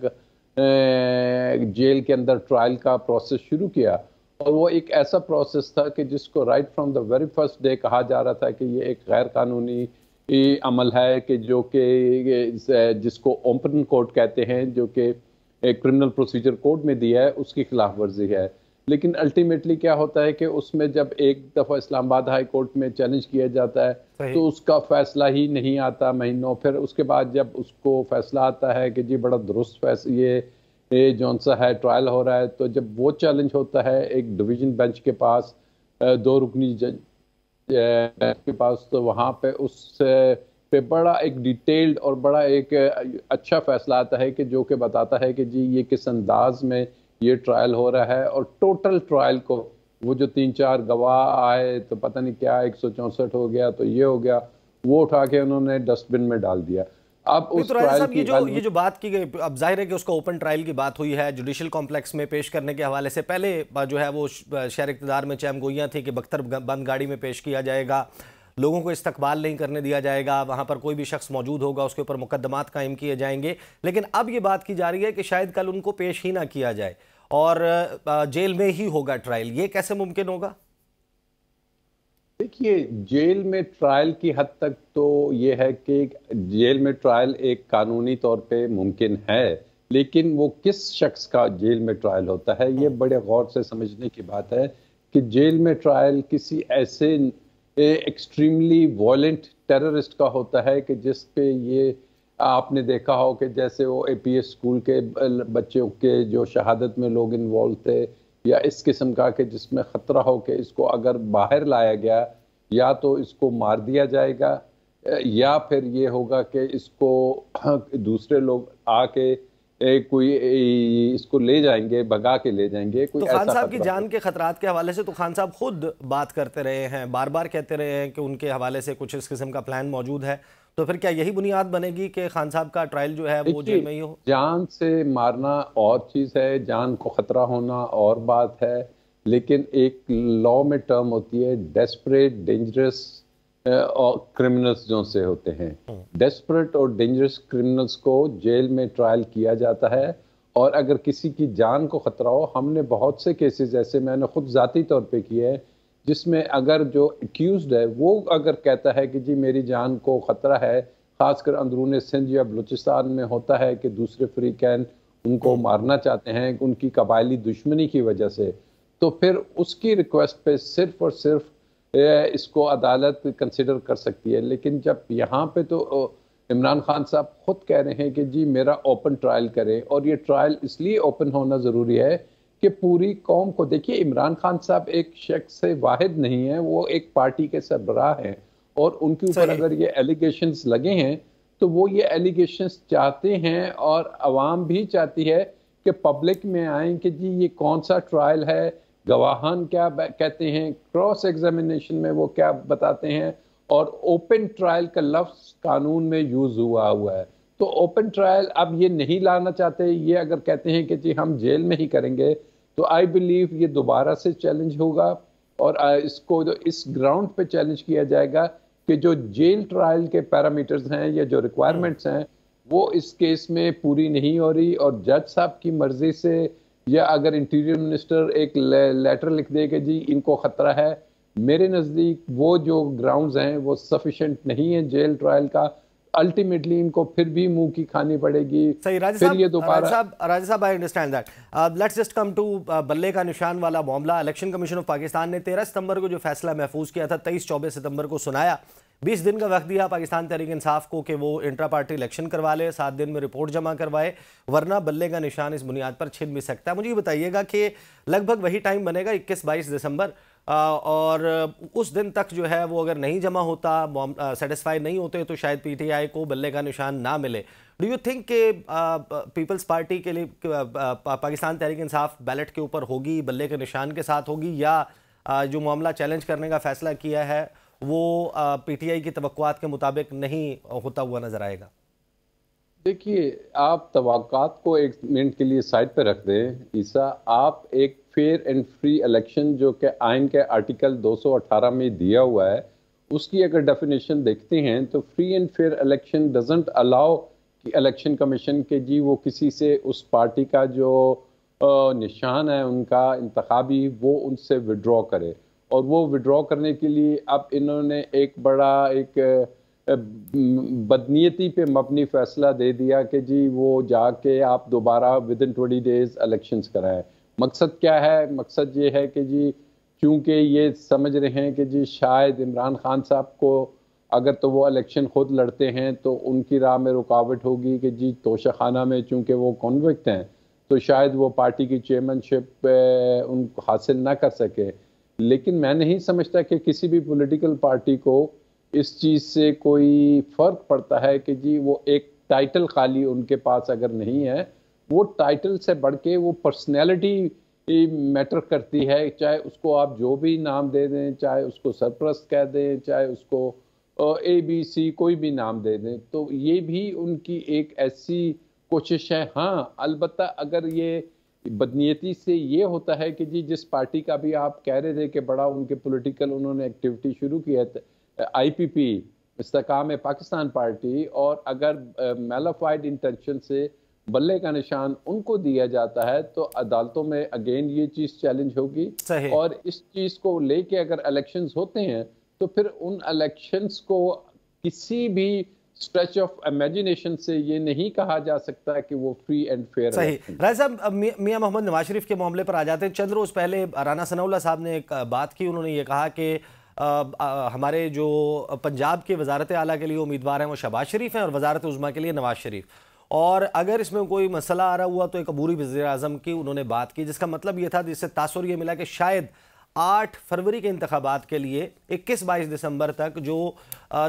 جیل کے اندر ٹرائل کا پروسیس شروع کیا، اور وہ ایک ایسا پروسیس تھا کہ جس کو right from the very first day کہا جا رہا تھا کہ یہ ایک غیر قانونی عمل ہے، کہ جو کہ جس کو اوپن کورٹ کہتے ہیں جو کہ کرمنل پروسیجر کوڈ میں دیا ہے اس کی خلاف ورزی ہے۔ لیکن الٹیمیٹلی کیا ہوتا ہے کہ اس میں جب ایک دفعہ اسلام آباد ہائی کورٹ میں چیلنج کیا جاتا ہے تو اس کا فیصلہ ہی نہیں آتا مہینوں، پھر اس کے بعد جب اس کو فیصلہ آتا ہے کہ جی بڑا درست فیصلہ یہ جون سا ہے ٹرائل ہو رہا ہے، تو جب وہ چیلنج ہوتا ہے ایک ڈویژن بینچ کے پاس 2 رکنی جج کے پاس، تو وہاں پہ اس پہ بڑا ایک ڈیٹیلڈ اور بڑا ایک اچھا فیصلہ آتا ہے کہ جو کہ بتاتا ہے کہ جی یہ کس انداز میں یہ ٹرائل ہو رہا ہے، اور ٹوٹل ٹرائل کو وہ جو 3-4 گواہ آئے تو پتہ نہیں کیا 164 ہو گیا تو یہ ہو گیا، وہ اٹھا کے انہوں نے ڈسٹ بن میں ڈال دیا۔ اب اس ٹرائل کی یہ جو بات کی گئی، اب ظاہر ہے کہ اس کا اوپن ٹرائل کی بات ہوئی ہے جوڈیشل کمپلیکس میں پیش کرنے کے حوالے سے، پہلے جو ہے وہ شہر اقتدار میں چہم گوئیاں تھیں کہ بختر بند گاڑی میں پیش کیا جائے گا، لوگوں کو استقبال نہیں کرنے دیا جائے گا، وہاں پر کوئی بھی شخص موجود ہوگا اس کے اوپر مقدمات قائم کیے جائیں گے، لیکن اب یہ بات کی جا رہی ہے کہ شاید کل ان کو پیش ہی نہ کیا جائے اور جیل میں ہی ہوگا ٹرائل۔ یہ کیسے ممکن ہوگا؟ دیکھیے، جیل میں ٹرائل کی حد تک تو یہ ہے کہ جیل میں ٹرائل ایک قانونی طور پہ ممکن ہے، لیکن وہ کس شخص کا جیل میں ٹرائل ہوتا ہے یہ بڑے غور سے سمجھنے کی بات ہے کہ جیل میں ٹرائل کسی ایسے ایکسٹریملی وائلنٹ ٹیررسٹ کا ہوتا ہے کہ جس پہ یہ آپ نے دیکھا ہو کہ جیسے وہ اے پی ایس اسکول کے بچوں کے جو شہادت میں لوگ انوالو تھے، یا اس قسم کا کہ جس میں خطرہ ہو کہ اس کو اگر باہر لایا گیا یا تو اس کو مار دیا جائے گا یا پھر یہ ہوگا کہ اس کو دوسرے لوگ آ کے کوئی اس کو لے جائیں گے، بھگا کے لے جائیں گے۔ تو خان صاحب کی جان کے خطرات کے حوالے سے تو خان صاحب خود بات کرتے رہے ہیں، بار بار کہتے رہے ہیں کہ ان کے حوالے سے کچھ اس قسم کا پلان موجود ہے، تو پھر کیا یہی بنیاد بنے گی کہ خان صاحب کا ٹرائل جو ہے وہ جیل میں ہی ہو؟ جان سے مارنا اور چیز ہے، جان کو خطرہ ہونا اور بات ہے، لیکن ایک لاء میں ٹرم ہوتی ہے ڈیسپریٹ ڈینجرس کرمنلز جو سے ہوتے ہیں، ڈیسپریٹ اور ڈینجرس کرمنلز کو جیل میں ٹرائل کیا جاتا ہے، اور اگر کسی کی جان کو خطرہ ہو، ہم نے بہت سے کیسز ایسے میں نے خود ذاتی طور پہ کیے ہیں جس میں اگر جو ایکیوزڈ ہے وہ اگر کہتا ہے کہ جی میری جان کو خطرہ ہے، خاص کر اندرون سندھ یا بلوچستان میں ہوتا ہے کہ دوسرے فریقین ان کو مارنا چاہتے ہیں ان کی قبائلی دشمنی کی وجہ سے، تو پھر اس کی ریکویسٹ پہ صرف اور صرف اس کو عدالت کنسیڈر کر سکتی ہے۔ لیکن جب یہاں پہ تو عمران خان صاحب خود کہہ رہے ہیں کہ جی میرا اوپن ٹرائل کریں، اور یہ ٹرائل اس لیے اوپن ہونا ضروری ہے کہ پوری قوم کو دیکھیے، عمران خان صاحب ایک شخص سے واحد نہیں ہیں، وہ ایک پارٹی کے سربراہ ہیں، اور ان کے اوپر اگر یہ ایلیگیشنز لگے ہیں تو وہ یہ ایلیگیشنز چاہتے ہیں، اور عوام بھی چاہتی ہے کہ پبلک میں آئیں کہ جی یہ کون سا ٹرائل ہے، گواہان کیا کہتے ہیں، کراس ایگزامینیشن میں وہ کیا بتاتے ہیں، اور اوپن ٹرائل کا لفظ قانون میں یوز ہوا ہے۔ تو اوپن ٹرائل اب یہ نہیں لانا چاہتے، یہ اگر کہتے ہیں کہ جی ہم جیل میں ہی کریں گے، تو آئی بلیو یہ دوبارہ سے چیلنج ہوگا، اور اس کو اس گراؤنڈ پہ چیلنج کیا جائے گا کہ جو جیل ٹرائل کے پیرامیٹرز ہیں یا جو ریکوائرمنٹس ہیں وہ اس کیس میں پوری نہیں ہو رہی، اور جج صاحب کی مرضی سے، یا اگر انٹیریئر منسٹر ایک لیٹر لکھ دے کہ جی ان کو خطرہ ہے، میرے نزدیک وہ جو گراؤنڈز ہیں وہ سفیشنٹ نہیں ہیں جیل ٹرائل کا، الٹیمیٹلی ان کو پھر بھی منہ کی کھانی پڑے گی۔ صحیح، راجہ صاحب I understand that. Let's just come to بلے کا نشان والا معاملہ۔ الیکشن کمیشن آف پاکستان نے 13 ستمبر کو جو فیصلہ محفوظ کیا تھا 23-24 ستمبر کو سنایا، 20 دن کا وقت دیا پاکستان تحریک انصاف کو کہ وہ انٹرا پارٹی الیکشن کروا لے، 7 دن میں رپورٹ جمع کروائے، ورنہ بلے کا نشان اس بنیاد پر چھن بھی سکتا ہے۔ مجھے یہ بتائیے گا کہ لگ بھگ وہی ٹائم بنے گا 21-22 دسمبر، اور اس دن تک جو ہے وہ اگر نہیں جمع ہوتا، سیٹسفائی نہیں ہوتے، تو شاید پی ٹی آئی کو بلے کا نشان نہ ملے۔ ڈو یو تھنک کہ پیپلز پارٹی کے لیے پاکستان تحریک انصاف بیلٹ کے اوپر ہوگی، بلے کے نشان کے ساتھ ہوگی، یا جو معاملہ چیلنج کرنے کا فیصلہ کیا ہے وہ پی ٹی آئی کی توقعات کے مطابق نہیں ہوتا ہوا نظر آئے گا؟ دیکھیے، آپ توقعات کو ایک منٹ کے لیے سائڈ پہ رکھ دیں عیسیٰ، آپ ایک فیئر اینڈ فری الیکشن جو کہ آئین کے آرٹیکل 218 میں دیا ہوا ہے، اس کی اگر ڈیفینیشن دیکھتے ہیں تو free and fair election doesn't allow کہ الیکشن کمیشن کے جی وہ کسی سے اس پارٹی کا جو نشان ہے ان کا انتخابی وہ ان سے وڈرا کرے، اور وہ وڈرا کرنے کے لیے اب انہوں نے ایک بڑا ایک بدنیتی پہ مبنی فیصلہ دے دیا کہ جی وہ جا کے آپ دوبارہ ودن 20 days الیکشنز کرائیں۔ مقصد کیا ہے؟ مقصد یہ ہے کہ جی چونکہ یہ سمجھ رہے ہیں کہ جی شاید عمران خان صاحب کو اگر تو وہ الیکشن خود لڑتے ہیں تو ان کی راہ میں رکاوٹ ہوگی کہ جی توشہ خانہ میں چونکہ وہ کنوکٹ ہیں تو شاید وہ پارٹی کی چیئرمین شپ ان کو حاصل نہ کر سکے۔ لیکن میں نہیں سمجھتا کہ کسی بھی پولیٹیکل پارٹی کو اس چیز سے کوئی فرق پڑتا ہے کہ جی وہ ایک ٹائٹل خالی ان کے پاس اگر نہیں ہے، وہ ٹائٹل سے بڑھ کے وہ پرسنالٹی میٹر کرتی ہے، چاہے اس کو آپ جو بھی نام دے دیں، چاہے اس کو سرپرست کہہ دیں، چاہے اس کو اے بی سی کوئی بھی نام دے دیں، تو یہ بھی ان کی ایک ایسی کوشش ہے۔ ہاں البتہ اگر یہ بدنیتی سے یہ ہوتا ہے کہ جی جس پارٹی کا بھی آپ کہہ رہے تھے کہ بڑا ان کے پولیٹیکل انہوں نے ایکٹیویٹی شروع کی ہے، آئی پی پی استحکام پاکستان پارٹی، اور اگر میلافائڈ انٹینشن سے بلے کا نشان ان کو دیا جاتا ہے تو عدالتوں میں اگین یہ چیز چیلنج ہوگی۔ اور اس چیز کو لے کے اگر الیکشنز ہوتے ہیں تو پھر ان الیکشنز کو کسی بھی اسٹریچ آف امیجنیشن سے یہ نہیں کہا جا سکتا کہ وہ فری اینڈ فیئر۔ صحیح۔ راجہ صاحب، میاں محمد نواز شریف کے معاملے پر آ جاتے ہیں۔ چند روز پہلے رانا ثناء اللہ صاحب نے ایک بات کی، انہوں نے یہ کہا کہ ہمارے جو پنجاب کے وزارت اعلیٰ کے لیے امیدوار ہیں وہ شہباز شریف ہیں اور وزارت عظمیٰ کے لیے نواز شریف، اور اگر اس میں کوئی مسئلہ آ رہا ہوا تو ایک عبوری وزیر اعظم کی انہوں نے بات کی، جس کا مطلب یہ تھا، جس سے تاثر یہ ملا کہ شاید 8 فروری کے انتخابات کے لیے 21-22 دسمبر تک جو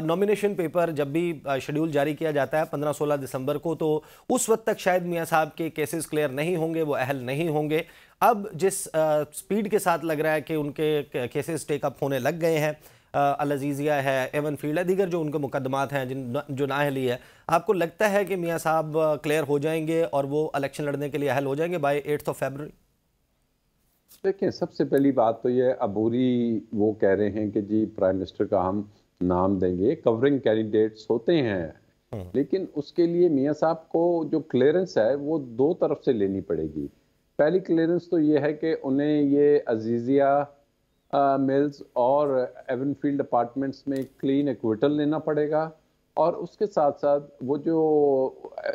نومینیشن پیپر جب بھی شیڈیول جاری کیا جاتا ہے 15-16 دسمبر کو، تو اس وقت تک شاید میاں صاحب کے کیسز کلیئر نہیں ہوں گے، وہ اہل نہیں ہوں گے۔ اب جس سپیڈ کے ساتھ لگ رہا ہے کہ ان کے کیسز ٹیک اپ ہونے لگ گئے ہیں، العزیزیہ ہے، ایون فیلڈ ہے، دیگر جو ان کے مقدمات ہیں جو نااہلی ہے، آپ کو لگتا ہے کہ میاں صاحب کلیئر ہو جائیں گے اور وہ الیکشن لڑنے کے لیے اہل ہو جائیں گے بائی 8 فیبروری؟ دیکھیں، سب سے پہلی بات تو یہ عبوری وہ کہہ رہے ہیں کہ جی پرائم منسٹر کا ہم نام دیں گے، کورنگ کینڈیڈیٹس ہوتے ہیں، لیکن اس کے لیے میاں صاحب کو جو کلیئرنس ہے وہ دو طرف سے لینی پڑے گی. پہلی کلیئرنس تو یہ ہے کہ انہیں یہ عزیزیہ ملز اور ایون فیلڈ اپارٹمنٹس میں کلین ایکویٹل لینا پڑے گا، اور اس کے ساتھ ساتھ وہ جو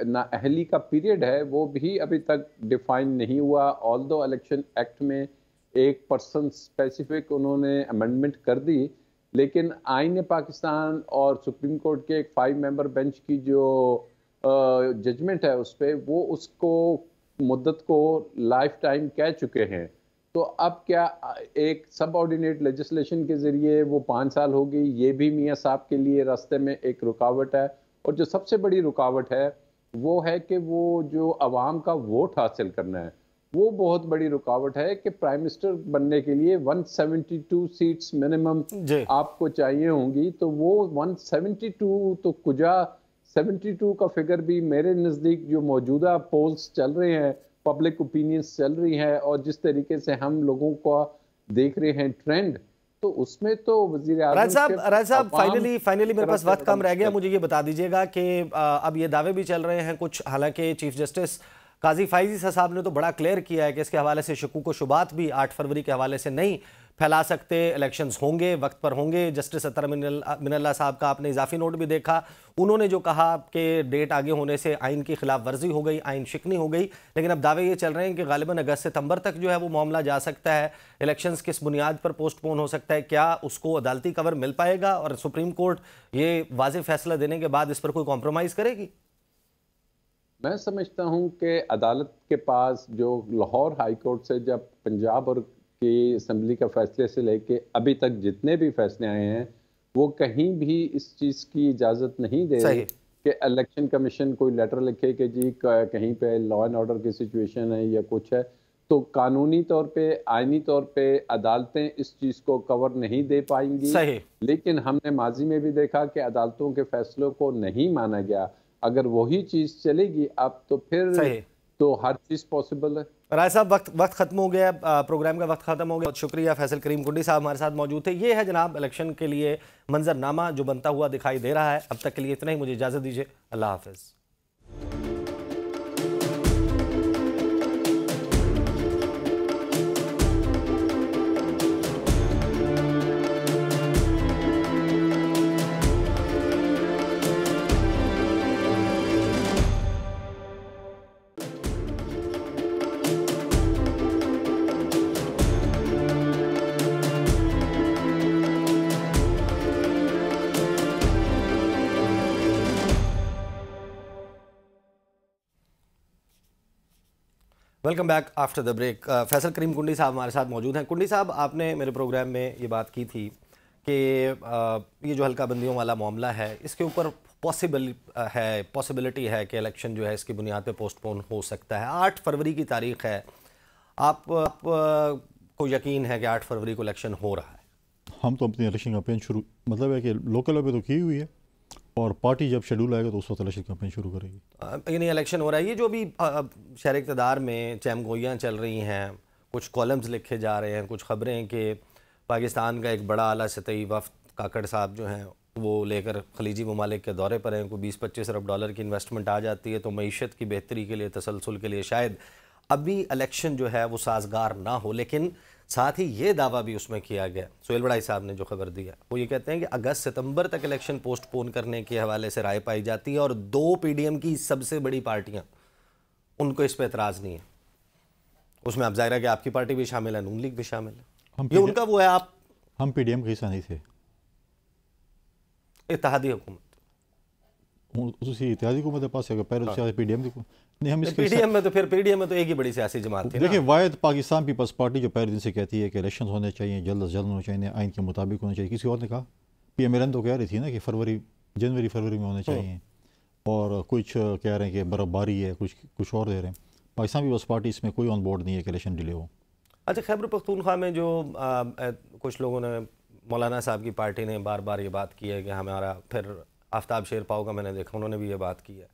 نااہلی کا پیریڈ ہے وہ بھی ابھی تک ڈیفائن نہیں ہوا. آلدو الیکشن ایکٹ میں ایک پرسن اسپیسیفک انہوں نے امینڈمنٹ کر دی، لیکن آئین پاکستان اور سپریم کورٹ کے ایک 5 ممبر بینچ کی جو ججمنٹ ہے اس پہ، وہ اس کو مدت کو لائف ٹائم کہہ چکے ہیں. تو اب کیا ایک سب آرڈینیٹ لیجسلیشن کے ذریعے وہ 5 سال ہوگی، یہ بھی میاں صاحب کے لیے راستے میں ایک رکاوٹ ہے. اور جو سب سے بڑی رکاوٹ ہے وہ ہے کہ وہ جو عوام کا ووٹ حاصل کرنا ہے، وہ بہت بڑی رکاوٹ ہے کہ پرائم منسٹر بننے کے لیے 172 سیٹس منیمم آپ کو چاہیے ہوں گی. تو وہ 172 تو کجا 72 کا فگر بھی میرے نزدیک جو موجودہ پولز چل رہے ہیں، پبلک اوپینینز چل رہی ہیں، اور جس طریقے سے ہم لوگوں کو دیکھ رہے ہیں ٹرینڈ، تو اس میں تو وزیر اعظم راج صاحب فائنلی میرے پاس وقت کم رہ گیا. مجھے یہ بتا دیجئے گا کہ اب یہ دعوے بھی چل رہے ہیں کچھ، حالانکہ چیف جسٹس قاضی فائزی صاحب نے تو بڑا کلیئر کیا ہے کہ اس کے حوالے سے شکوک و شبہات بھی 8 فروری کے حوالے سے نہیں پھیلا سکتے، الیکشنز ہوں گے، وقت پر ہوں گے. جسٹس اطہر من اللہ صاحب کا آپ نے اضافی نوٹ بھی دیکھا، انہوں نے جو کہا کہ ڈیٹ آگے ہونے سے آئین کی خلاف ورزی ہو گئی، آئین شکنی ہو گئی. لیکن اب دعوے یہ چل رہے ہیں کہ غالباً اگست ستمبر تک جو ہے وہ معاملہ جا سکتا ہے. الیکشنز کس بنیاد پر پوسٹ پون ہو سکتا ہے؟ کیا اس کو عدالتی کور مل پائے گا؟ اور سپریم کورٹ یہ واضح فیصلہ دینے کے بعد اس پر کوئی کمپرومائز کرے گی؟ میں سمجھتا ہوں کہ عدالت کے پاس جو لاہور ہائی کورٹ سے جب پنجاب اور کی اسمبلی کا فیصلے سے لے کے ابھی تک جتنے بھی فیصلے آئے ہیں، وہ کہیں بھی اس چیز کی اجازت نہیں دے رہے کہ الیکشن کمیشن کوئی لیٹر لکھے کہ جی کہیں پہ لا اینڈ آرڈر کی سچویشن ہے یا کچھ ہے. تو قانونی طور پہ، آئینی طور پہ عدالتیں اس چیز کو کور نہیں دے پائیں گی. لیکن ہم نے ماضی میں بھی دیکھا کہ عدالتوں کے فیصلوں کو نہیں مانا گیا. اگر وہی چیز چلے گی اب تو پھر تو ہر چیز پاسبل ہے. رائے صاحب وقت ختم ہو گیا، پروگرام کا وقت ختم ہو گیا. بہت شکریہ. فیصل کریم کنڈی صاحب ہمارے ساتھ موجود تھے. یہ ہے جناب الیکشن کے لیے منظرنامہ جو بنتا ہوا دکھائی دے رہا ہے. اب تک کے لیے اتنا ہی، مجھے اجازت دیجیے. اللہ حافظ. Welcome back after the break. Faisal Karim Kundi صاحب ہمارے ساتھ موجود ہیں. کنڈی صاحب، آپ نے میرے پروگرام میں یہ بات کی تھی کہ یہ جو حلقہ بندیوں والا معاملہ ہے، اس کے اوپر پاسبلٹی ہے کہ الیکشن جو ہے اس کی بنیاد پہ پوسٹ پون ہو سکتا ہے. 8 فروری کی تاریخ ہے. آپ کو یقین ہے کہ 8 فروری کو الیکشن ہو رہا ہے؟ ہم تو اپنی الیکشن کمپین شروع، مطلب ہے کہ لوکل لیول پہ تو کی ہوئی ہے، اور پارٹی جب شیڈول آئے گا تو اس وقت الیکشن کمپین شروع کرے گی. یعنی الیکشن ہو رہا ہے. یہ جو بھی شہر اقتدار میں چہم گوئیاں چل رہی ہیں، کچھ کالمز لکھے جا رہے ہیں، کچھ خبریں کہ پاکستان کا ایک بڑا اعلیٰ سطحی وفد کاکڑ صاحب جو ہیں وہ لے کر خلیجی ممالک کے دورے پر ہیں، کوئی 20-25 ارب ڈالر کی انویسٹمنٹ آ جاتی ہے تو معیشت کی بہتری کے لیے، تسلسل کے لیے شاید ابھی الیکشن جو ہے وہ سازگار نہ ہو. لیکن ساتھ ہی یہ دعویٰ بھی اس میں کیا گیا، سہیل بڑائی صاحب نے جو خبر دی ہے، وہ یہ کہتے ہیں کہ اگست ستمبر تک الیکشن پوسٹ پون کرنے کے حوالے سے رائے پائی جاتی ہے، اور 2 پی ڈی ایم کی سب سے بڑی پارٹیاں، ان کو اس پہ اعتراض نہیں ہے. اس میں اب ظاہر ہے کہ آپ کی پارٹی بھی شامل ہے، نون لیگ بھی شامل ہے. یہ ان کا وہ ہے. ہم پی ڈی ایم کا حصہ نہیں تھے. اتحادی حکومت، اسی اتحادی حکومت کے پاس پہلے پی ڈی ایم نہیں. ہم پی ڈی ایم میں تو پھر پی ڈی ایم میں تو ایک ہی بڑی سیاسی جماعت تھی. دیکھیں، واحد پاکستان پیپلز پارٹی جو پہلے دن سے کہتی ہے کہ الیکشن ہونے چاہیے، جلد از جلد ہونے چاہیے، آئین کے مطابق ہونے چاہیے. کسی اور نے کہا، پی ایم ایل این تو کہہ رہی تھی نا کہ جنوری فروری میں ہونے چاہیے، اور کچھ کہہ رہے ہیں کہ برف باری ہے، کچھ اور دے رہے ہیں. پاکستان پیپلز پارٹی اس میں کوئی آن بورڈ نہیں ہے کہ الیکشن ڈیلے ہو. اچھا، خیبر پختونخوا میں جو کچھ لوگوں نے، مولانا صاحب کی پارٹی نے بار بار یہ بات کی ہے کہ ہمارا، پھر آفتاب شیر پاؤ کا میں نے دیکھا، انہوں نے بھی یہ بات کی ہے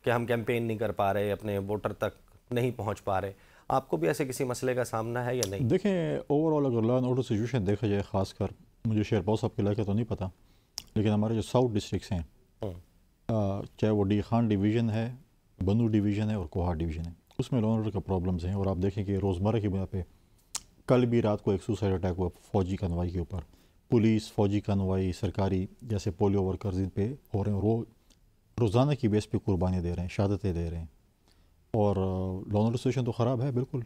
کہ ہم کیمپین نہیں کر پا رہے، اپنے ووٹر تک نہیں پہنچ پا رہے. آپ کو بھی ایسے کسی مسئلے کا سامنا ہے یا نہیں؟ دیکھیں، اوور آل اگر لا اینڈ آرڈر سچویشن دیکھا جائے، خاص کر مجھے شیر پاؤ صاحب کے علاقے تو نہیں پتہ، لیکن ہمارے جو ساؤتھ ڈسٹرکس ہیں چاہے وہ ڈی خان ڈویژن ہے، بنو ڈویژن ہے اور کوہا ڈویژن ہے، اس میں لا اینڈ آرڈر کا پرابلمز ہیں. اور آپ دیکھیں کہ روزمرہ کی بنا پہ کل بھی رات کو ایک سوسائڈ اٹیک ہوا فوجی کنوائی کے اوپر. پولیس، فوجی کنوائی، سرکاری جیسے پولیو ورکرز ان پہ ہو رہے ہیں، اور وہ روزانہ کی بیس پہ قربانیاں دے رہے ہیں، شہادتیں دے رہے ہیں. اور لا اینڈ آرڈر سچویشن تو خراب ہے بالکل،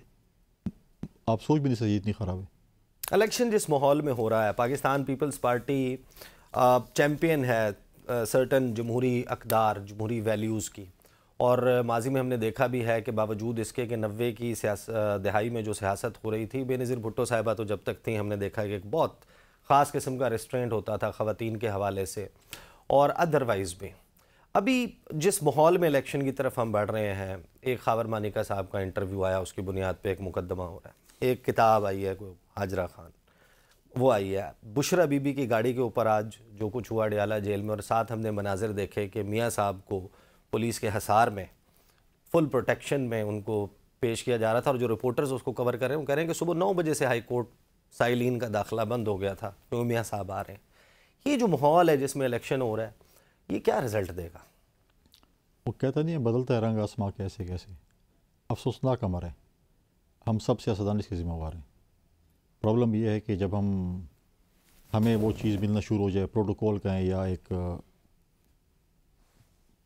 آپ سوچ بھی نہیں سکتے اتنی خراب ہے. الیکشن جس ماحول میں ہو رہا ہے، پاکستان پیپلز پارٹی چیمپئن ہے سرٹن جمہوری اقدار، جمہوری ویلیوز کی، اور ماضی میں ہم نے دیکھا بھی ہے کہ باوجود اس کے کہ 90 کی دہائی میں جو سیاست ہو رہی تھی، بے نظیر بھٹو صاحبہ تو جب تک تھیں ہم نے دیکھا کہ ایک بہت خاص قسم کا ریسٹرینٹ ہوتا تھا خواتین کے حوالے سے اور ادروائز بھی. ابھی جس ماحول میں الیکشن کی طرف ہم بڑھ رہے ہیں، ایک خاور مانیکا صاحب کا انٹرویو آیا، اس کی بنیاد پہ ایک مقدمہ ہو رہا ہے، ایک کتاب آئی ہے کوئی حاجرہ خان وہ آئی ہے، بشرا بی بی کی گاڑی کے اوپر آج جو کچھ ہوا ڈیالہ جیل میں، اور ساتھ ہم نے مناظر دیکھے کہ میاں صاحب کو پولیس کے حصار میں فل پروٹیکشن میں ان کو پیش کیا جا رہا تھا، اور جو رپورٹرز اس کو کور کر رہے ہیں وہ کہہ رہے ہیں کہ صبح 9 بجے سے ہائی کورٹ سائلین کا داخلہ بند ہو گیا تھا کیونکہ میاں صاحب آ رہے ہیں. یہ جو ماحول ہے جس میں الیکشن ہو رہا ہے، یہ کیا رزلٹ دے گا؟ وہ کہتا نہیں ہے بدلتا ہے رنگ آسماں کیسے کیسے. افسوسناک امر ہے، ہم سب سیاستدان اس کے ذمہ وار ہیں. پرابلم یہ ہے کہ جب ہمیں وہ چیز ملنا شروع ہو جائے، پروٹوکول کہیں یا ایک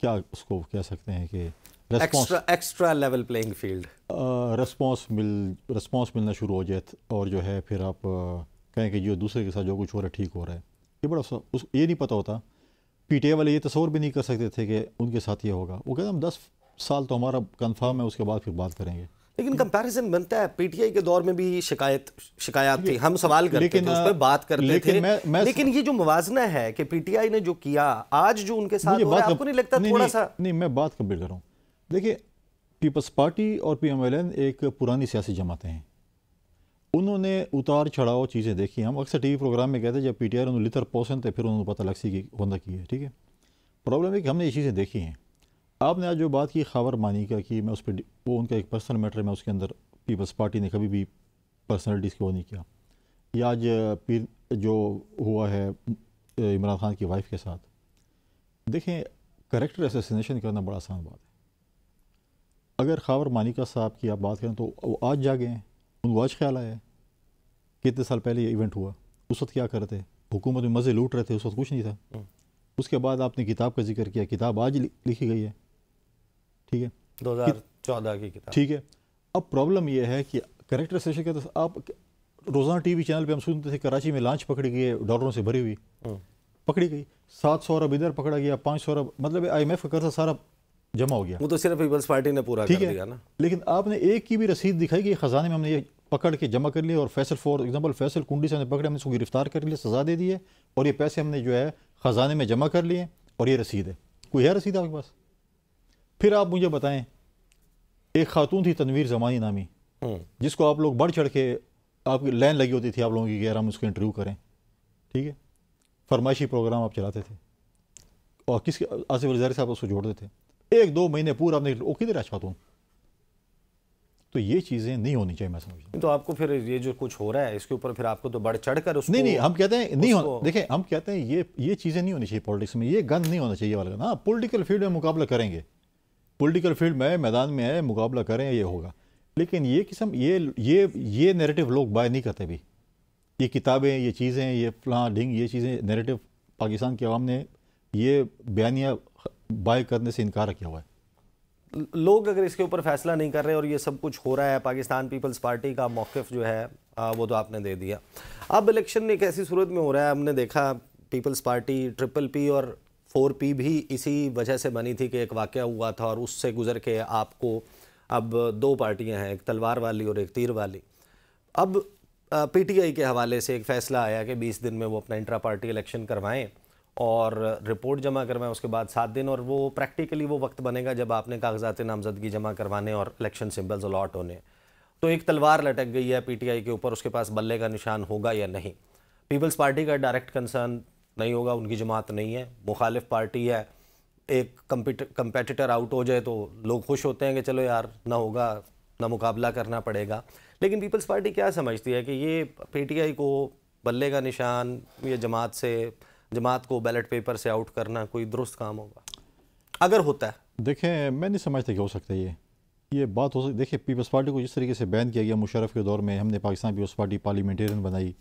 کیا اس کو کہہ سکتے ہیں کہ extra level playing field, response ملنا شروع ہو جائے، اور جو ہے پھر آپ کہیں کہ جو دوسرے کے ساتھ جو کچھ ہو رہا ہے ٹھیک ہو رہا ہے. یہ بڑا یہ نہیں پتہ ہوتا. پی ٹی آئی والے یہ تصور بھی نہیں کر سکتے تھے کہ ان کے ساتھ یہ ہوگا. وہ کہتے ہیں ہم 10 سال تو ہمارا کنفرم ہے، اس کے بعد پھر بات کریں گے. لیکن کمپیریزن بنتا ہے، پی ٹی آئی کے دور میں بھی شکایات تھی، ہم سوال کرتے تھے، اس پہ بات کرتے تھے، لیکن یہ جو موازنہ ہے کہ پی ٹی آئی نے جو کیا آج جو ان کے ساتھ ہو رہا ہے، آپ کو نہیں لگتا تھوڑا سا؟ نہیں، میں بات کمپلیٹ کر رہا ہوں. دیکھیں، پیپلز پارٹی اور پی ایم ایل این ایک پرانی سیاسی جماعتیں ہیں، انہوں نے اتار چڑھاؤ چیزیں دیکھی. ہم اکثر ٹی وی پروگرام میں کہتے ہیں جب پی ٹی آئی انہوں لتر پوسن تھے پھر انہوں نے پتہ لگ سی کہ ہوندہ کی ہے. ٹھیک ہے، پرابلم ہے کہ ہم نے یہ چیزیں دیکھی ہیں. آپ نے آج جو بات کی خاور مانیکا کی، میں اس پہ وہ ان کا ایک پرسنل میٹر ہے، میں اس کے اندر پیپلز پارٹی نے کبھی بھی پرسنالٹیز کو نہیں کیا. یہ آج جو ہوا ہے عمران خان کی وائف کے ساتھ، دیکھیں کریکٹر اسیسینیشن کرنا بڑا آسان بات ہے. اگر خاور مانیکا صاحب کی آپ بات کریں تو وہ آج جاگے ہیں، ان کو آج خیال آیا ہے. کتنے سال پہلے یہ ایونٹ ہوا، اس وقت کیا کرتے؟ حکومت میں مزے لوٹ رہے تھے، اس وقت کچھ نہیں تھا. اس کے بعد آپ نے کتاب کا ذکر کیا، کتاب آج لکھی گئی ہے. ٹھیک ہے، 2014 کی کتاب. ٹھیک ہے، اب پرابلم یہ ہے کہ کریکٹر اسیسینیشن کا آپ روزانہ ٹی وی چینل پہ ہم سنتے تھے کراچی میں لانچ پکڑی گئی ہے ڈالروں سے بھری ہوئی، پکڑی گئی. 700 ارب ادھر پکڑا گیا، 500 ارب، مطلب آئی ایم ایف کا قرضہ سارا جمع ہو گیا. وہ تو صرف پیپلز پارٹی نے پورا کر دیا نا. لیکن آپ نے ایک کی بھی رسید دکھائی کہ خزانے میں ہم نے یہ پکڑ کے جمع کر لیا، اور فیصل فور ایگزامپل فیصل کنڈی سے ہم نے پکڑے، ہم نے اس کو گرفتار کر لیا، سزا دے دی ہے، اور یہ پیسے ہم نے جو ہے خزانے میں جمع کر لیے، اور یہ رسید ہے. کوئی ہے رسید آپ کے پاس؟ پھر آپ مجھے بتائیں، ایک خاتون تھی تنویر زمانی نامی، جس کو آپ لوگ بڑھ چڑھ کے آپ کی لائن لگی ہوتی تھی آپ لوگوں کی کہ یار ہم اس کو انٹرویو کریں. ٹھیک ہے، فرمائشی پروگرام آپ چلاتے تھے، اور کس کے آصف علی زرداری صاحب اس کو جوڑتے تھے. 1-2 مہینے پورا آپ نے وہ کدھر ہے خاتون؟ تو یہ چیزیں نہیں ہونی چاہیے. میں سمجھتا ہوں تو آپ کو پھر یہ جو کچھ ہو رہا ہے اس کے اوپر پھر آپ کو تو بڑھ چڑھ کر اس کو نہیں ہم کہتے ہیں نہیں ہونا. دیکھیں ہم کہتے ہیں یہ چیزیں نہیں ہونی چاہیے پولیٹکس میں، یہ گند نہیں ہونا چاہیے والا. ہاں پولیٹیکل فیلڈ میں مقابلہ کریں گے، پولیٹیکل فیلڈ میں میدان میں ہے، مقابلہ کریں، یہ ہوگا. لیکن یہ قسم یہ نیریٹو لوگ بائی نہیں کرتے بھی. یہ کتابیں، یہ چیزیں، یہ فلاں ڈھنگ، یہ چیزیں نیریٹو پاکستان کی عوام نے یہ بیانیہ بائی کرنے سے انکار کیا ہوا ہے. لوگ اگر اس کے اوپر فیصلہ نہیں کر رہے اور یہ سب کچھ ہو رہا ہے، پاکستان پیپلز پارٹی کا موقف جو ہے وہ تو آپ نے دے دیا. اب الیکشن ایک ایسی صورت میں ہو رہا ہے، ہم نے دیکھا پیپلز پارٹی ٹرپل پی اور 4P بھی اسی وجہ سے بنی تھی کہ ایک واقعہ ہوا تھا، اور اس سے گزر کے آپ کو اب 2 پارٹیاں ہیں، ایک تلوار والی اور ایک تیر والی. اب پی ٹی آئی کے حوالے سے ایک فیصلہ آیا کہ 20 دن میں وہ اپنا انٹرا پارٹی الیکشن کروائیں اور رپورٹ جمع کروائیں، اس کے بعد 7 دن، اور وہ پریکٹیکلی وہ وقت بنے گا جب آپ نے کاغذات نامزدگی جمع کروانے اور الیکشن سمبلز الاٹ ہونے. تو ایک تلوار لٹک گئی ہے پی ٹی آئی کے اوپر، اس کے پاس بلے کا نشان ہوگا یا نہیں. پیپلز پارٹی کا ڈائریکٹ کنسرن نہیں ہوگا، ان کی جماعت نہیں ہے، مخالف پارٹی ہے. ایک کمپیٹیٹر آؤٹ ہو جائے تو لوگ خوش ہوتے ہیں کہ چلو یار نہ ہوگا، نہ مقابلہ کرنا پڑے گا. لیکن پیپلز پارٹی کیا سمجھتی ہے کہ یہ پی ٹی آئی کو بلے کا نشان، یہ جماعت سے جماعت کو بیلٹ پیپر سے آؤٹ کرنا کوئی درست کام ہوگا اگر ہوتا ہے؟ دیکھیں میں نہیں سمجھتا کہ ہو سکتا ہے یہ بات ہو سکتی. دیکھیں پیپلز پارٹی کو جس طریقے سے بین کیا گیا مشرف کے دور میں، ہم نے پاکستان پیپلز پارٹی پارلیمنٹیرین بنائی،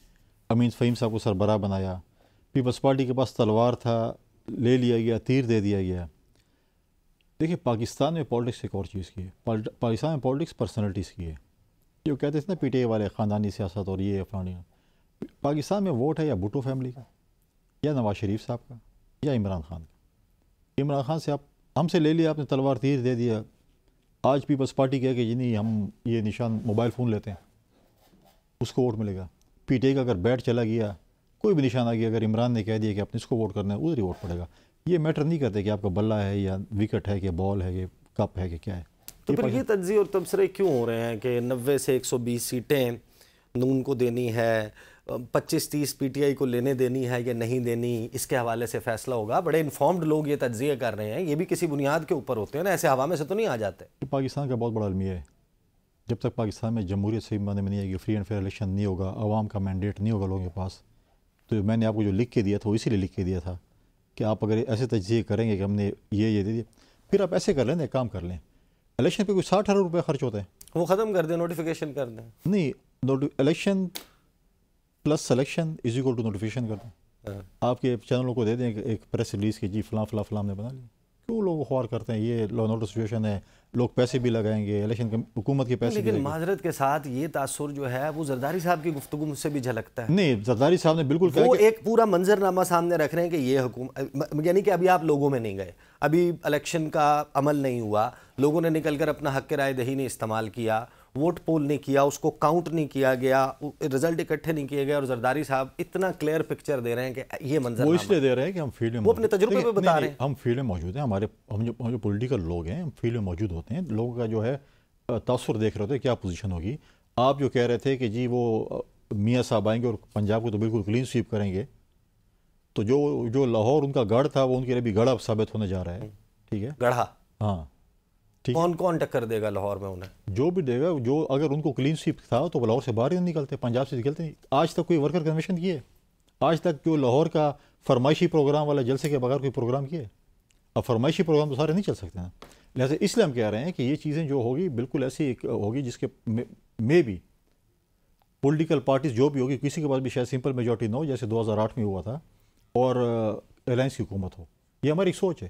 امین فہیم صاحب کو سربراہ بنایا، پیپلز پارٹی کے پاس تلوار تھا، لے لیا گیا، تیر دے دیا گیا. دیکھیں پاکستان میں پالیٹکس ایک اور چیز کی ہے. پاکستان میں پالیٹکس پرسنالٹیز کی ہے. جو کہتے تھے نا پی ٹی آئی والے خاندانی سیاست اور یہ فلانی. پاکستان میں ووٹ ہے یا بھٹو فیملی کا، یا نواز شریف صاحب کا، یا عمران خان کا. عمران خان سے ہم سے لے لیا آپ نے تلوار، تیر دے دیا. آج پیپلز پارٹی کہے کہ جی نہیں ہم یہ نشان موبائل فون لیتے ہیں، اس کو ووٹ ملے گا. پی ٹی آئی کا اگر بیٹ چلا گیا، کوئی بھی نشان آ گیا، اگر عمران نے کہہ دیا کہ آپ نے اس کو ووٹ کرنا ہے، ادھر ہی ووٹ پڑے گا. یہ میٹر نہیں کرتے کہ آپ کا بلہ ہے یا وکٹ ہے کہ بال ہے کہ کپ ہے کہ کیا ہے. تو پھر یہ تجزیے اور تبصرے کیوں ہو رہے ہیں کہ 90 سے 120 سیٹیں نون کو دینی ہے، 25-30 پی ٹی آئی کو لینے دینی ہے یا نہیں دینی، اس کے حوالے سے فیصلہ ہوگا؟ بڑے انفارمڈ لوگ یہ تجزیے کر رہے ہیں، یہ بھی کسی بنیاد کے اوپر ہوتے ہیں نا، ایسے ہوا میں سے تو نہیں آ جاتے. پاکستان کا بہت بڑا المیہ ہے. جب تک پاکستان میں جمہوریت صحیح معنی میں نہیں آئے گی، فری اینڈ فیئر الیکشن نہیں ہوگا، عوام کا مینڈیٹ نہیں ہوگا لوگوں کے پاس. تو میں نے آپ کو جو لکھ کے دیا تھا وہ اسی لیے لکھ کے دیا تھا کہ آپ اگر ایسے تجزیے کریں گے کہ ہم نے یہ دے دیا، پھر آپ ایسے کر لیں، ایک کام کر لیں. الیکشن پہ کوئی 60,000 روپے خرچ ہوتے ہیں، وہ ختم کر دیں، نوٹیفیکیشن کر دیں. نہیں، election plus selection is equal to notification کر دیں. آپ کے چینلوں کو دے دیں ایک پریس ریلیز کی جی فلاں فلاں فلاں نے بنا لیا. کیوں لوگ خوار کرتے ہیں؟ یہ لا اینڈ آرڈر سچویشن ہے، لوگ پیسے بھی لگائیں گے، الیکشن حکومت کے پیسے. لیکن معذرت کے ساتھ یہ تاثر جو ہے وہ زرداری صاحب کی گفتگو مجھ سے بھی جھلکتا ہے. نہیں، زرداری صاحب نے بالکل وہ ایک پورا منظرنامہ سامنے رکھ رہے ہیں کہ یہ حکومت، یعنی کہ ابھی آپ لوگوں میں نہیں گئے، ابھی الیکشن کا عمل نہیں ہوا، لوگوں نے نکل کر اپنا حق رائے دہی نہیں استعمال کیا، ووٹ پول نہیں کیا، اس کو کاؤنٹ نہیں کیا گیا، رزلٹ اکٹھے نہیں کیے گئے، اور زرداری صاحب اتنا کلیئر پکچر دے رہے ہیں کہ یہ منظر وہ اس لیے دے رہے ہیں کہ ہم فیلڈ میں، وہ اپنے تجربے پہ بتا رہے ہیں. ہم فیلڈ میں موجود ہیں، ہم جو پولیٹیکل لوگ ہیں، ہم فیلڈ میں موجود ہوتے ہیں، لوگوں کا جو ہے تاثر دیکھ رہے ہوتے ہیں کیا پوزیشن ہوگی. آپ جو کہہ رہے تھے کہ جی وہ میاں صاحب آئیں گے اور پنجاب کو تو بالکل کلین سویپ کریں گے، تو جو لاہور ان کا گڑھ تھا وہ ان کے لیے بھی گڑھا ثابت ہونے جا رہا ہے. ٹھیک ہے، گڑھا، ہاں ٹھیک. کون ٹکر دے گا لاہور میں انہیں؟ جو بھی دے گا. جو اگر ان کو کلین سویپ تھا تو وہ لاہور سے باہر ہی نہیں نکلتے، پنجاب سے نکلتے نہیں. آج تک کوئی ورکر کنونشن کیے؟ آج تک جو لاہور کا فرمائشی پروگرام والا جلسے کے بغیر کوئی پروگرام کیے؟ اب فرمائشی پروگرام تو سارے نہیں چل سکتے ہیں. لہٰذا اس لیے ہم کہہ رہے ہیں کہ یہ چیزیں جو ہوگی بالکل ایسی ہوگی جس کے میں بھی پولیٹیکل پارٹیز جو بھی ہوگی، کسی کے پاس بھی شاید سمپل میجورٹی نہ ہو جیسے 2008 میں ہوا تھا، اور الائنس کی حکومت ہو. یہ ہماری ایک سوچ ہے.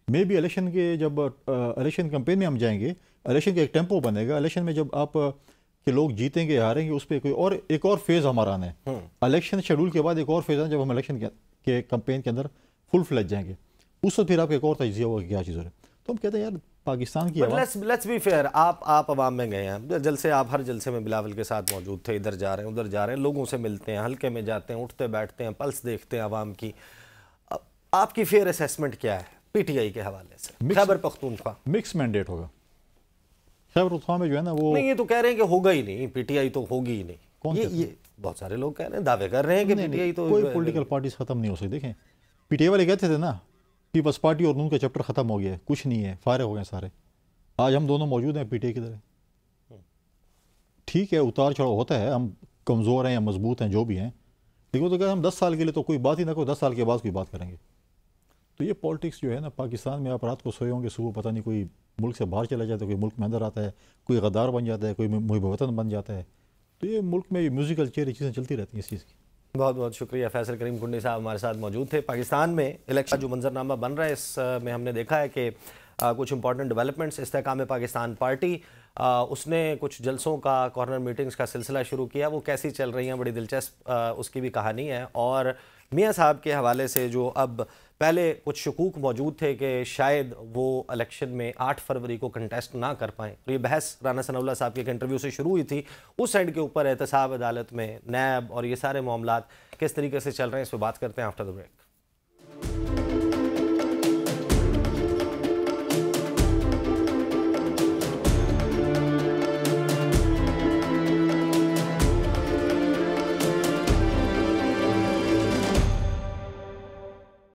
میں بھی الیکشن کے جب الیکشن کمپین میں ہم جائیں گے، الیکشن کا ایک ٹیمپو بنے گا. الیکشن میں جب آپ کے لوگ جیتیں گے ہاریں گے، اس پہ کوئی ایک اور فیز ہمارا آنا ہے. الیکشن شیڈول کے بعد ایک اور فیز آنا جب ہم الیکشن کے کمپین کے اندر فل فلیج جائیں گے. اس وقت پھر آپ کا ایک اور تجزیہ ہوگا کہ کیا چیز ہو رہی ہے. تو ہم کہتے ہیں یار پاکستان کی لیٹس بی فیئر، آپ عوام میں گئے ہیں جلسے، آپ ہر جلسے میں بلاول کے ساتھ موجود تھے، ادھر جا رہے ہیں ادھر جا رہے ہیں، لوگوں سے ملتے ہیں، حلقے میں جاتے ہیں، اٹھتے بیٹھتے ہیں، پلس دیکھتے ہیں عوام کی. آپ کی فیئر اسیسمنٹ کیا ہے پی ٹی آئی کے حوالے سے؟ خیبر پختونخوا مکس مینڈیٹ ہوگا. خیبر پختونخوا میں جو ہے نا وہ نہیں، یہ تو کہہ رہے ہیں کہ ہوگا ہی نہیں، پی ٹی آئی تو ہوگی ہی نہیں. یہ بہت سارے لوگ کہہ رہے ہیں، دعوے کر رہے ہیں کہ پی ٹی آئی تو کوئی پولیٹیکل پارٹیز ختم نہیں ہو سکتی. دیکھیں پی ٹی آئی والے کہتے تھے نا پیپلز پارٹی اور نون کا چیپٹر ختم ہو گیا، کچھ نہیں ہے، فارغ ہو گئے سارے. آج ہم دونوں موجود ہیں پی ٹی آئی کی طرح. ٹھیک ہے اتار چڑھاؤ ہوتا ہے، ہم کمزور ہیں یا مضبوط ہیں جو بھی ہیں، لیکن وہ تو کہتے ہیں ہم 10 سال کے لیے تو کوئی بات ہی نہ کرو، 10 سال کے بعد کوئی بات کریں گے. تو یہ پالیٹکس جو ہے نا پاکستان میں، آپ رات کو سوئے ہوں گے، صبح پتہ نہیں کوئی ملک سے باہر چلا جاتا ہے، کوئی ملک میں اندر آتا ہے، کوئی غدار بن جاتا ہے، کوئی محب وطن بن جاتا ہے. تو یہ ملک میں میوزیکل چیئر چیزیں چلتی رہتی ہیں اس چیز کی. بہت بہت شکریہ. فیصل کریم کنڈی صاحب ہمارے ساتھ موجود تھے. پاکستان میں الیکشن جو منظرنامہ بن رہا ہے، اس میں ہم نے دیکھا ہے کہ کچھ امپورٹنٹ ڈیولپمنٹس. استحکام پاکستان پارٹی اس نے کچھ جلسوں کا، کارنر میٹنگز کا سلسلہ شروع کیا. وہ کیسی چل رہی ہیں، بڑی دلچسپ اس کی بھی کہانی ہے. اور میاں صاحب کے حوالے سے جو اب پہلے کچھ شکوک موجود تھے کہ شاید وہ الیکشن میں 8 فروری کو کنٹیسٹ نہ کر پائیں، تو یہ بحث رانا ثناء اللہ صاحب کے ایک انٹرویو سے شروع ہوئی تھی. اس سائڈ کے اوپر احتساب عدالت میں نیب اور یہ سارے معاملات کس طریقے سے چل رہے ہیں، اس پہ بات کرتے ہیں آفٹر دی بریک.